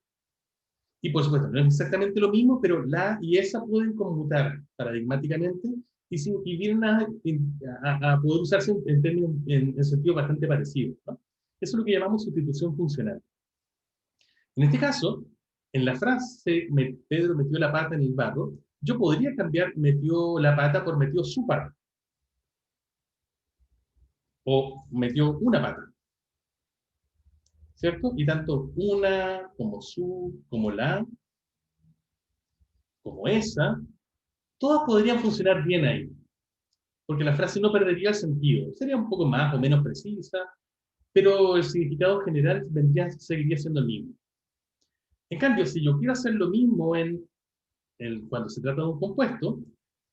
A: Y por supuesto, no es exactamente lo mismo, pero la y esa pueden conmutar paradigmáticamente y vienen a poder usarse en términos, en sentido bastante parecido, ¿no? Eso es lo que llamamos sustitución funcional. En este caso, en la frase Pedro metió la pata en el barro, yo podría cambiar metió la pata por metió su pata. O metió una pata. ¿Cierto? Y tanto una, como su, como la, como esa, todas podrían funcionar bien ahí. Porque la frase no perdería el sentido. Sería un poco más o menos precisa, pero el significado general seguiría siendo el mismo. En cambio, si yo quiero hacer lo mismo cuando se trata de un compuesto,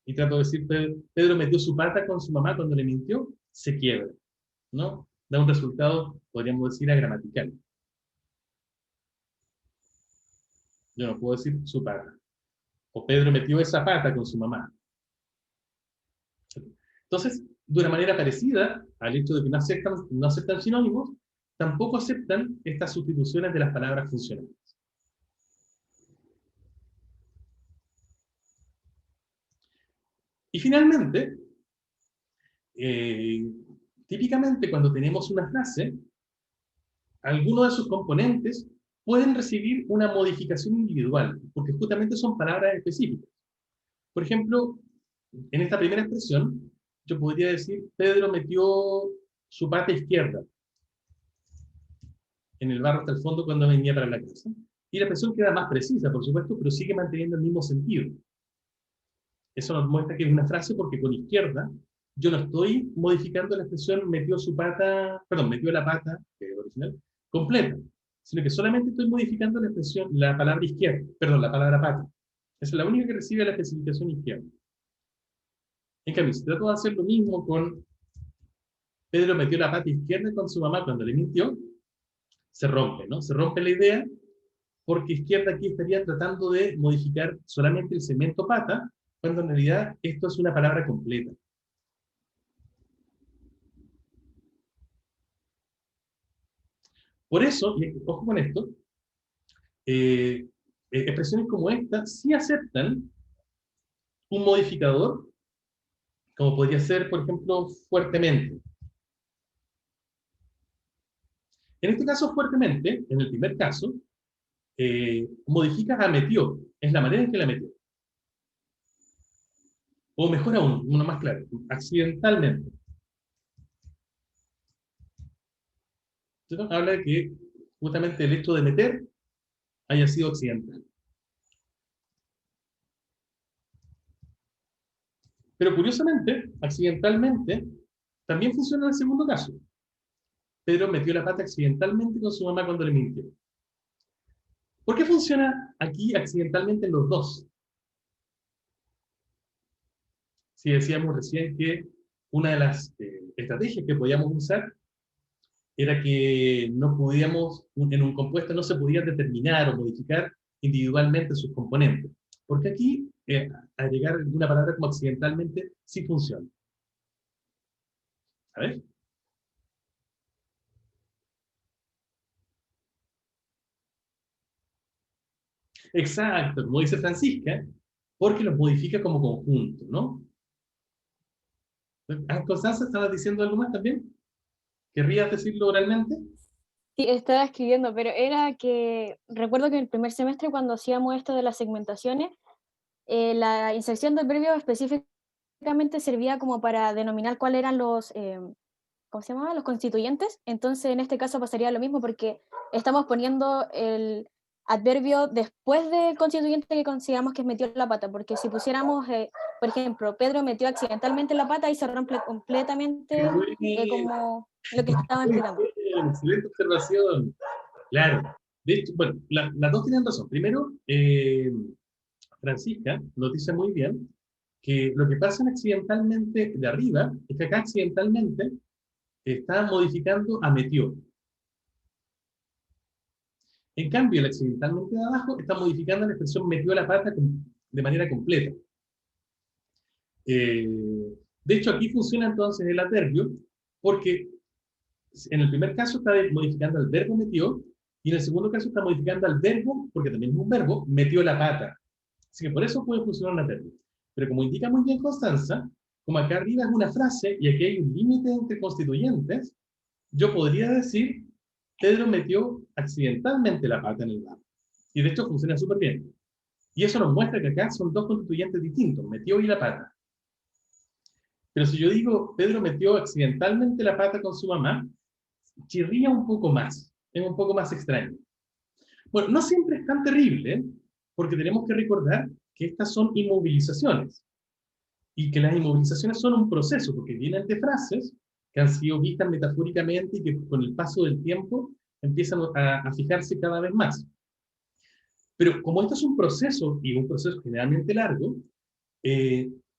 A: y trato de decir, Pedro metió su pata con su mamá cuando le mintió, se quiebra, ¿no? Da un resultado, podríamos decir, agramatical. Yo no puedo decir su pata. O Pedro metió esa pata con su mamá. Entonces, de una manera parecida al hecho de que no aceptan sinónimos, tampoco aceptan estas sustituciones de las palabras funcionales. Y finalmente, eh, típicamente cuando tenemos una frase, algunos de sus componentes pueden recibir una modificación individual, porque justamente son palabras específicas. Por ejemplo, en esta primera expresión, yo podría decir, Pedro metió su pata izquierda en el barro hasta el fondo cuando venía para la casa. Y la expresión queda más precisa, por supuesto, pero sigue manteniendo el mismo sentido. Eso nos muestra que es una frase porque con izquierda yo no estoy modificando la expresión metió su pata, perdón, metió la pata, que es original, completa, sino que solamente estoy modificando la expresión, la palabra izquierda, perdón, la palabra pata. Esa es la única que recibe la especificación izquierda. En cambio, si trato de hacer lo mismo con Pedro metió la pata izquierda con su mamá cuando le mintió, se rompe, ¿no? Se rompe la idea porque izquierda aquí estaría tratando de modificar solamente el segmento pata, cuando en realidad esto es una palabra completa. Por eso, y ojo con esto, expresiones como esta sí aceptan un modificador, como podría ser, por ejemplo, fuertemente. En este caso, fuertemente, en el primer caso, modifica a metió, es la manera en que la metió. O mejor aún, uno más claro, accidentalmente. ¿Cierto? Habla de que justamente el hecho de meter haya sido accidental. Pero curiosamente, accidentalmente, también funciona en el segundo caso. Pedro metió la pata accidentalmente con su mamá cuando le mintió. ¿Por qué funciona aquí accidentalmente en los dos? Si decíamos recién que una de las estrategias que podíamos usar era que no podíamos, en un compuesto no se podía determinar o modificar individualmente sus componentes. Porque aquí, agregar una palabra como accidentalmente sí funciona. ¿Sabes? Exacto, como dice Francisca, porque los modifica como conjunto, ¿no? Constanza, ¿estabas diciendo algo más también? ¿Querrías decirlo oralmente?
E: Sí, estaba escribiendo, pero era que recuerdo que en el primer semestre cuando hacíamos esto de las segmentaciones, la inserción del verbio específicamente servía como para denominar cuáles eran los, ¿cómo se llama? Los constituyentes. Entonces en este caso pasaría lo mismo porque estamos poniendo el adverbio después del constituyente que consideramos que metió la pata, porque si pusiéramos, por ejemplo, Pedro metió accidentalmente la pata y se rompe completamente como lo que estaba
A: Muy
E: explicando.
A: bien, excelente observación. Claro. De hecho, bueno, las dos tienen razón. Primero, Francisca nos dice muy bien que lo que pasa en accidentalmente de arriba es que acá accidentalmente está modificando a metió. En cambio, el accidentalmente de abajo está modificando la expresión metió la pata de manera completa. Eh, de hecho, aquí funciona entonces el adverbio porque en el primer caso está modificando el verbo metió y en el segundo caso está modificando al verbo, porque también es un verbo, metió la pata. Así que por eso puede funcionar un adverbio. Pero como indica muy bien Constanza, como acá arriba es una frase y aquí hay un límite entre constituyentes, yo podría decir, Pedro metió accidentalmente la pata en el bar. Y de hecho funciona súper bien. Y eso nos muestra que acá son dos constituyentes distintos, metió y la pata. Pero si yo digo, Pedro metió accidentalmente la pata con su mamá, chirría un poco más, es un poco más extraño. Bueno, no siempre es tan terrible, porque tenemos que recordar que estas son inmovilizaciones, y que las inmovilizaciones son un proceso, porque vienen de frases que han sido vistas metafóricamente y que con el paso del tiempo empiezan a fijarse cada vez más. Pero como esto es un proceso, y un proceso generalmente largo,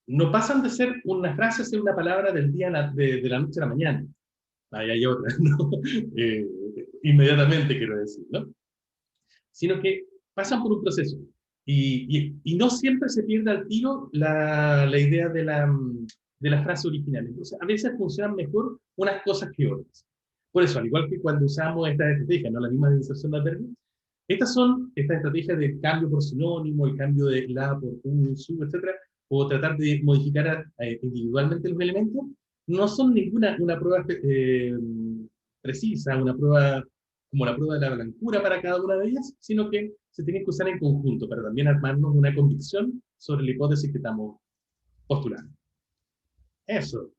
A: no pasan de ser una frase a ser una palabra del día de la noche a la mañana. Ahí hay otra, ¿no? Inmediatamente quiero decir, ¿no? Sino que pasan por un proceso. Y no siempre se pierde al tiro la idea de la frase original. Entonces, a veces funcionan mejor unas cosas que otras. Por eso, al igual que cuando usamos estas estrategias, no la misma de inserción de adverbios, estas son estas estrategias de cambio por sinónimo, el cambio de la por un, su, etc., o tratar de modificar individualmente los elementos, no son ninguna una prueba precisa, una prueba como la prueba de la blancura para cada una de ellas, sino que se tienen que usar en conjunto para también armarnos una convicción sobre la hipótesis que estamos postulando. Eso.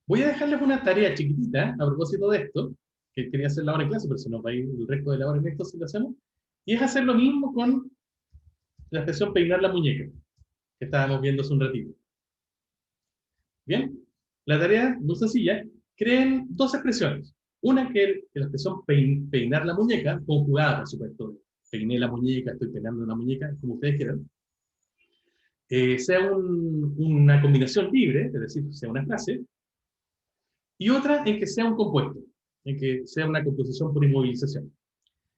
A: Voy a dejarles una tarea chiquitita a propósito de esto, que quería hacer la hora en clase, pero se nos va a ir el resto de la hora en esta situación, y es hacer lo mismo con la expresión peinar la muñeca, que estábamos viendo hace un ratito. Bien, la tarea muy sencilla, creen dos expresiones. Una que es la expresión peinar la muñeca, conjugada, por supuesto. Peiné la muñeca, estoy peinando la muñeca, como ustedes quieran. Sea una combinación libre, es decir, sea una frase. Y otra en que sea un compuesto, en que sea una composición por inmovilización.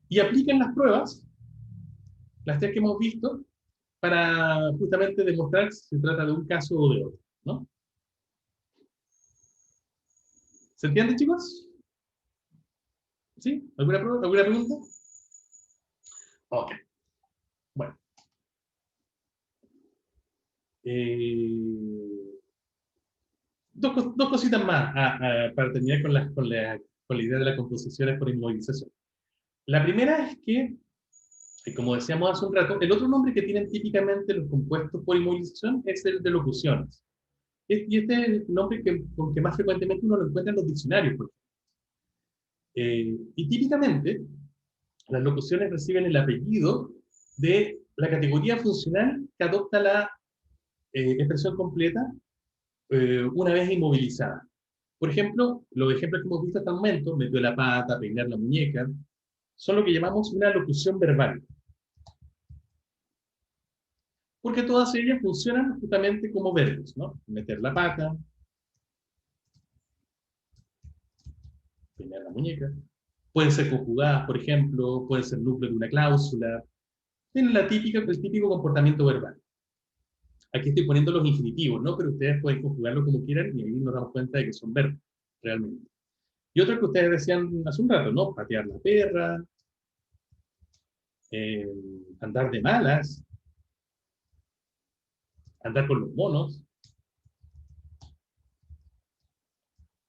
A: Y apliquen las pruebas, las tres que hemos visto, para justamente demostrar si se trata de un caso o de otro, ¿no? ¿Se entiende, chicos? ¿Sí? ¿Alguna pregunta? Ok. Bueno. Dos cositas más para terminar con la idea de las composiciones por inmovilización. La primera es que, como decíamos hace un rato, el otro nombre que tienen típicamente los compuestos por inmovilización es el de locuciones. Y este es el nombre con que más frecuentemente uno lo encuentra en los diccionarios. Y típicamente, las locuciones reciben el apellido de la categoría funcional que adopta la expresión completa una vez inmovilizada. Por ejemplo, los ejemplos que hemos visto hasta el momento, metió la pata, peinar la muñeca, son lo que llamamos una locución verbal. Porque todas ellas funcionan justamente como verbos, ¿no? Meter la pata, peinar la muñeca. Pueden ser conjugadas, por ejemplo, pueden ser núcleo de una cláusula. Tienen el típico comportamiento verbal. Aquí estoy poniendo los infinitivos, ¿no? Pero ustedes pueden conjugarlo como quieran y ahí nos damos cuenta de que son verbos, realmente. Y otro que ustedes decían hace un rato, ¿no? Patear la perra, andar de malas, andar con los monos.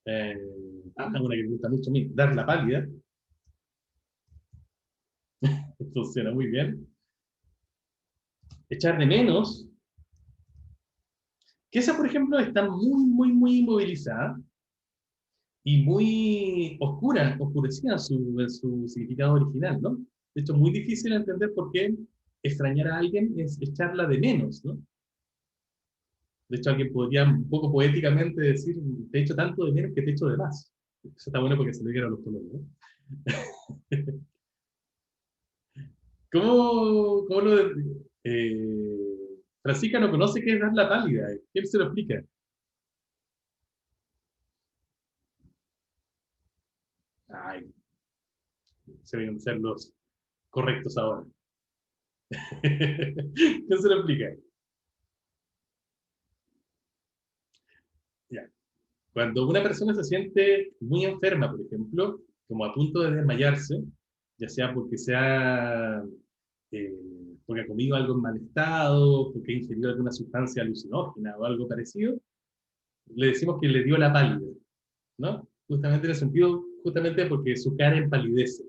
A: Una que me gusta mucho a mí, dar la pálida. Funciona muy bien. Echar de menos. Que esa, por ejemplo, está muy inmovilizada y muy oscurecida en su significado original, ¿no? De hecho, es muy difícil entender por qué extrañar a alguien es echarla de menos, ¿no? De hecho, alguien podría un poco poéticamente decir, te echo tanto de menos que te echo de más. Eso está bueno porque se le dieron los colores, ¿no? ¿Cómo lo... Francisca no conoce qué es dar la pálida. ¿Quién se lo explica? Ay, se deben ser los correctos ahora. ¿Quién se lo explica? Ya. Cuando una persona se siente muy enferma, por ejemplo, como a punto de desmayarse, ya sea eh, porque ha comido algo en mal estado, porque ha ingerido alguna sustancia alucinógena o algo parecido, le decimos que le dio la pálida, ¿no? Justamente en el sentido, justamente porque su cara empalidece.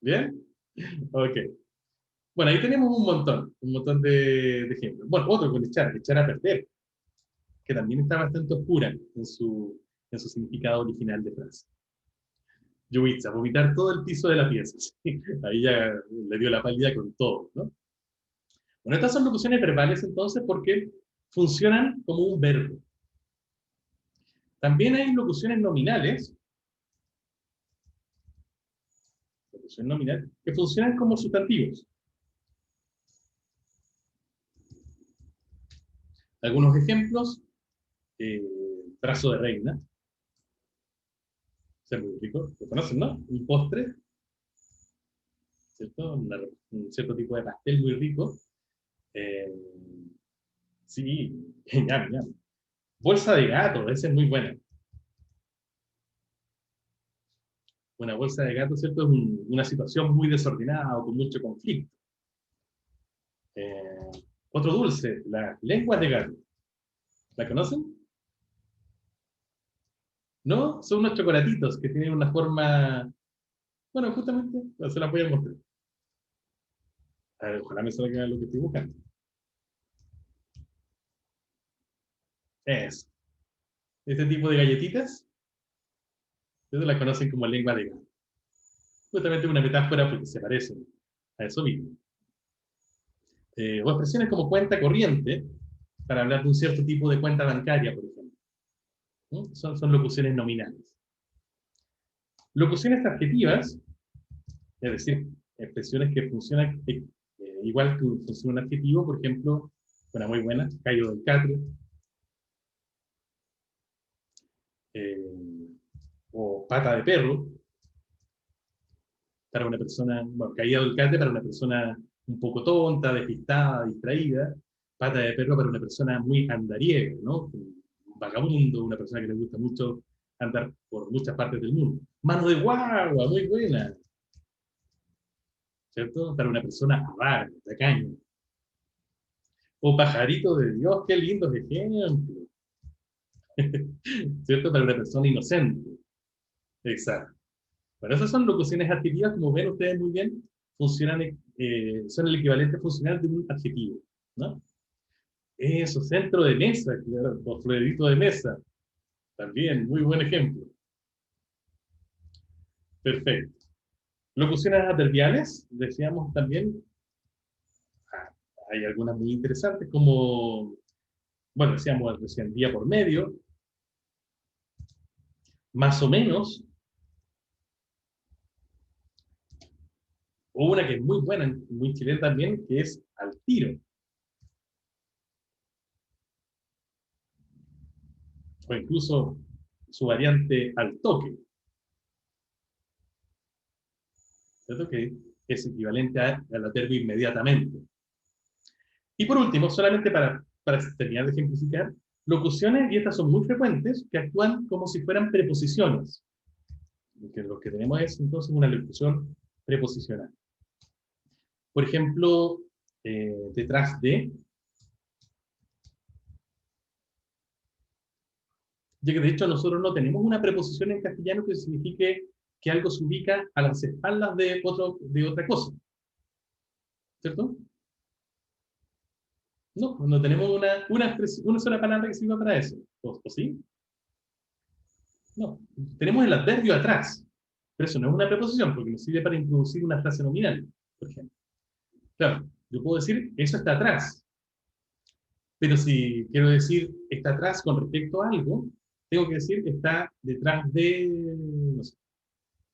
A: ¿Bien? Ok. Bueno, ahí tenemos un montón de ejemplos. Bueno, otro con echar a perder, que también está bastante oscura en su significado original de frase. Yuvitsa, vomitar todo el piso de la pieza. ¿Sí? Ahí ya le dio la pálida con todo, ¿no? Bueno, estas son locuciones verbales entonces porque funcionan como un verbo. También hay locuciones nominales, que funcionan como sustantivos. Algunos ejemplos, brazo de reina, es muy rico, lo conocen, ¿no? Un postre, ¿cierto? Un cierto tipo de pastel muy rico. Eh, sí, ñam, ñam. Bolsa de gato, esa es muy buena. Una bolsa de gato, ¿cierto? Es una situación muy desordenada o con mucho conflicto. Eh, Otro dulce, las lenguas de gato. ¿La conocen? ¿No? Son unos chocolatitos que tienen una forma... Bueno, justamente, se las voy a mostrar. A ver, ojalá me salga lo que estoy buscando. Es. Este tipo de galletitas, ustedes las conocen como lengua de gato. Justamente una metáfora porque se parecen a eso mismo. O expresiones como cuenta corriente, para hablar de un cierto tipo de cuenta bancaria, por ejemplo. ¿Mm? Son locuciones nominales. Locuciones adjetivas, es decir, expresiones que funcionan igual que funciona un adjetivo, por ejemplo, una muy buena, caído del catre, o pata de perro, para una persona, bueno, caída del catre para una persona un poco tonta, despistada, distraída, pata de perro para una persona muy andariega, ¿no? Un vagabundo, una persona que le gusta mucho andar por muchas partes del mundo. Mano de guagua, muy buena, ¿cierto? Para una persona avara, tacaña. O pajarito de Dios, qué lindos ejemplos. ¿Cierto? Para una persona inocente. Exacto. Bueno, esas son locuciones adjetivas, como ven ustedes muy bien, funcionan, son el equivalente funcional de un adjetivo, ¿no? Eso, centro de mesa, claro, o florerito de mesa, también, muy buen ejemplo. Perfecto. Locuciones adverbiales, decíamos también, hay algunas muy interesantes, como, bueno, decíamos recién, día por medio, más o menos, o una que es muy buena, muy chilena también, que es al tiro. O incluso su variante al toque, ¿cierto? Que es equivalente al adverbio inmediatamente. Y por último, solamente para terminar de ejemplificar, locuciones, y estas son muy frecuentes, que actúan como si fueran preposiciones. Lo que tenemos es entonces una locución preposicional. Por ejemplo, detrás de, ya que de hecho nosotros no tenemos una preposición en castellano que signifique que algo se ubica a las espaldas de otra cosa. ¿Cierto? No, no tenemos una sola palabra que sirva para eso. ¿O sí? No, tenemos el adverbio atrás, pero eso no es una preposición, porque nos sirve para introducir una frase nominal, por ejemplo. Claro, yo puedo decir, eso está atrás, pero si quiero decir, está atrás con respecto a algo, tengo que decir que está detrás de, no sé,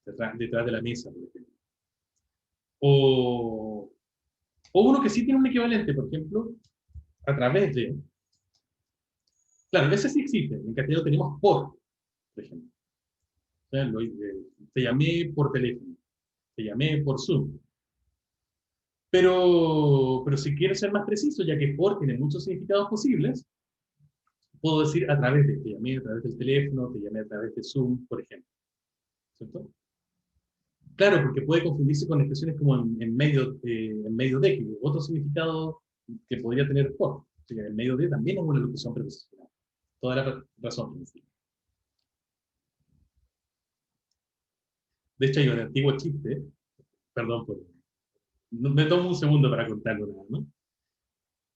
A: detrás de la mesa, por ejemplo. O uno que sí tiene un equivalente, por ejemplo, a través de. Claro, a veces sí existe. En castellano tenemos por ejemplo. O sea, te llamé por teléfono, te llamé por Zoom. Pero si quiero ser más preciso, ya que por tiene muchos significados posibles, puedo decir a través de, te llamé a través del teléfono, te llamé a través de Zoom, por ejemplo. ¿Cierto? Claro, porque puede confundirse con expresiones como en medio de, que otro significado que podría tener por. O sea, en medio de también es una locución preposicional. Toda la razón. De hecho, hay un antiguo chiste, perdón, me tomo un segundo para contarlo, ¿no?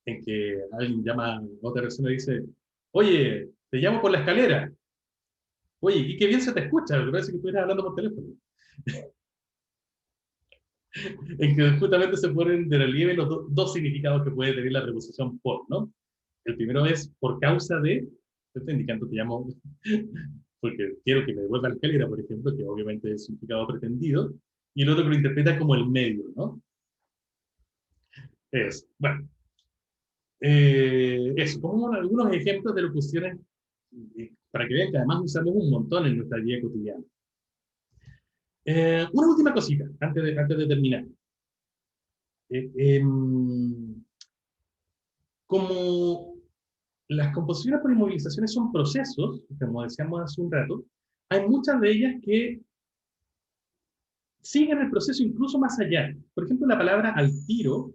A: En que alguien llama a otra persona y dice, oye, te llamo por la escalera. Oye, y qué bien se te escucha, me parece que estuvieras hablando por teléfono. En que justamente se ponen de relieve los dos significados que puede tener la preposición por, ¿no? El primero es por causa de, estoy indicando te llamo porque quiero que me devuelva la escalera, por ejemplo, que obviamente es un significado pretendido, y el otro que lo interpreta como el medio, ¿no? Bueno, eso, como algunos ejemplos de locuciones, para que vean que además usamos un montón en nuestra vida cotidiana. Una última cosita, antes de terminar. Como las composiciones por inmovilizaciones son procesos, como decíamos hace un rato, hay muchas de ellas que siguen el proceso incluso más allá. Por ejemplo, la palabra al tiro,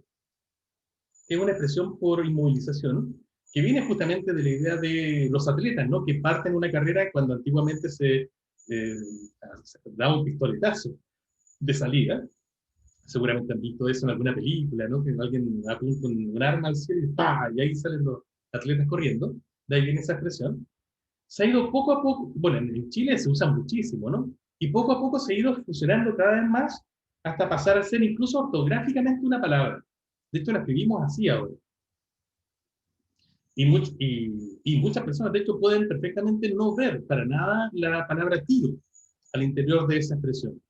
A: que es una expresión por inmovilización, que viene justamente de la idea de los atletas, ¿no? Que parten una carrera cuando antiguamente se daba un pistoletazo de salida. Seguramente han visto eso en alguna película, ¿no? Que alguien apunta un arma al cielo y ¡pah! Y ahí salen los atletas corriendo. De ahí viene esa expresión. Se ha ido poco a poco, bueno, en Chile se usa muchísimo, ¿no? Y poco a poco se ha ido fusionando cada vez más hasta pasar a ser incluso ortográficamente una palabra. De hecho, la escribimos así ahora. Y muchas personas, de hecho, pueden perfectamente no ver para nada la palabra tiro al interior de esa expresión.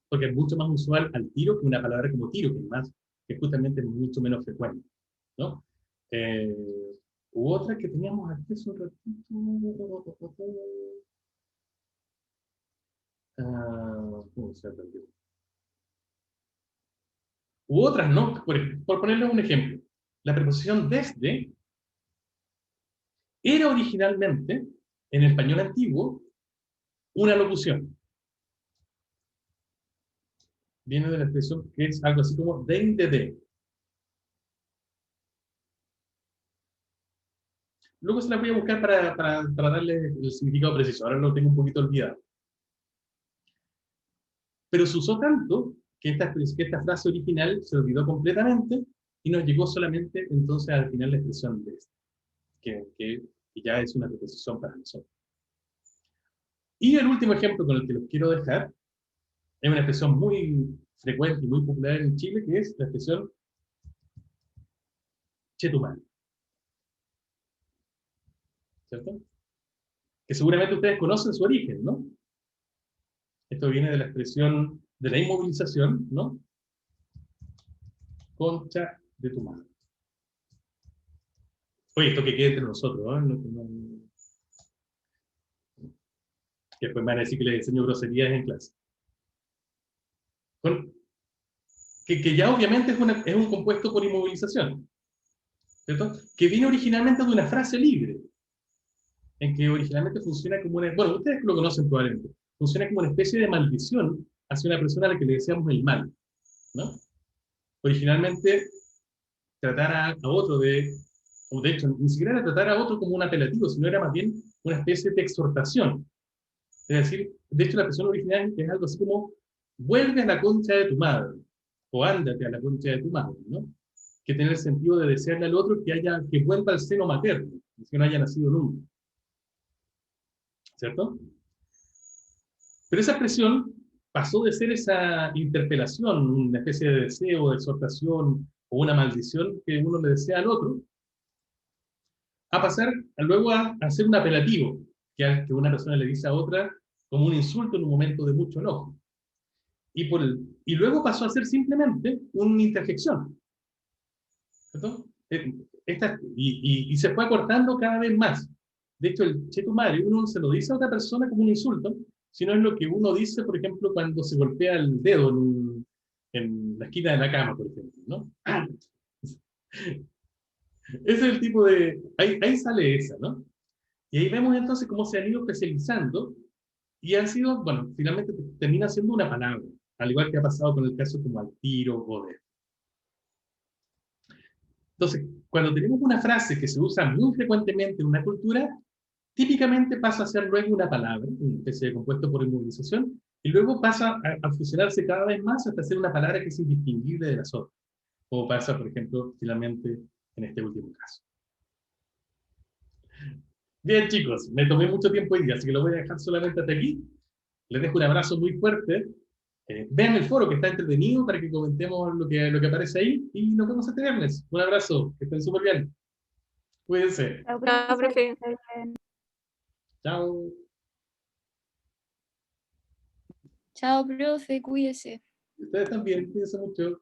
A: Porque es mucho más usual al tiro que una palabra como tiro, que justamente es mucho menos frecuente, ¿no? Hubo otra que teníamos aquí hace un ratito. ¿Cómo se perdió? Hubo otras, ¿no? Por ponerles un ejemplo. La preposición desde era originalmente, en el español antiguo, una locución. Viene de la expresión que es algo así como de. Luego se la voy a buscar para darle el significado preciso. Ahora lo tengo un poquito olvidado. Pero se usó tanto que esta frase original se olvidó completamente y nos llegó solamente entonces al final la expresión de que ya es una preposición para nosotros. Y el último ejemplo con el que los quiero dejar es una expresión muy frecuente y muy popular en Chile, que es la expresión chetumal. ¿Cierto? Que seguramente ustedes conocen su origen, ¿no? Esto viene de la expresión de la inmovilización, ¿no? Concha de tu madre. Oye, esto que quede entre nosotros, ¿no? Que después me van a decir que les enseño groserías en clase. Que ya obviamente es un compuesto por inmovilización, ¿cierto? Que viene originalmente de una frase libre. en que originalmente funciona como una, bueno, ustedes lo conocen probablemente, funciona como una especie de maldición hacia una persona a la que le deseamos el mal, ¿no? Originalmente, tratar a otro o de hecho, ni siquiera era tratar a otro como un apelativo, sino era más bien una especie de exhortación. Es decir, de hecho, la expresión original es algo así como, vuelve a la concha de tu madre, o ándate a la concha de tu madre, ¿no? Que tiene el sentido de desearle al otro que vuelva al seno materno, que no haya nacido nunca. ¿Cierto? Pero esa expresión pasó de ser esa interpelación, una especie de deseo, de exhortación o una maldición que uno le desea al otro, a pasar luego a ser un apelativo, que una persona le dice a otra como un insulto en un momento de mucho enojo. Y luego pasó a ser simplemente una interjección. ¿Cierto? Y se fue acortando cada vez más. De hecho, el che tu madre, uno se lo dice a otra persona como un insulto, sino es lo que uno dice, por ejemplo, cuando se golpea el dedo en la esquina de la cama, por ejemplo, ¿no? Ese es el tipo de... Ahí sale esa, ¿no? Y ahí vemos entonces cómo se han ido especializando y han sido, bueno, finalmente termina siendo una palabra, al igual que ha pasado con el caso como al tiro o de... Entonces, cuando tenemos una frase que se usa muy frecuentemente en una cultura, típicamente pasa a ser luego una palabra, una especie de compuesto por inmovilización, y luego pasa a fusionarse cada vez más hasta ser una palabra que es indistinguible de las otras, como pasa, por ejemplo, finalmente en este último caso. Bien, chicos, me tomé mucho tiempo hoy día, así que lo voy a dejar solamente hasta aquí. Les dejo un abrazo muy fuerte. Vean el foro que está entretenido para que comentemos lo que aparece ahí y nos vemos este viernes. Un abrazo, que estén súper bien. Cuídense.
C: Chao,
D: Chao,
C: profe.
D: profe.
A: Chao.
B: Chao, profe, cuídese.
A: Ustedes también, cuídense mucho.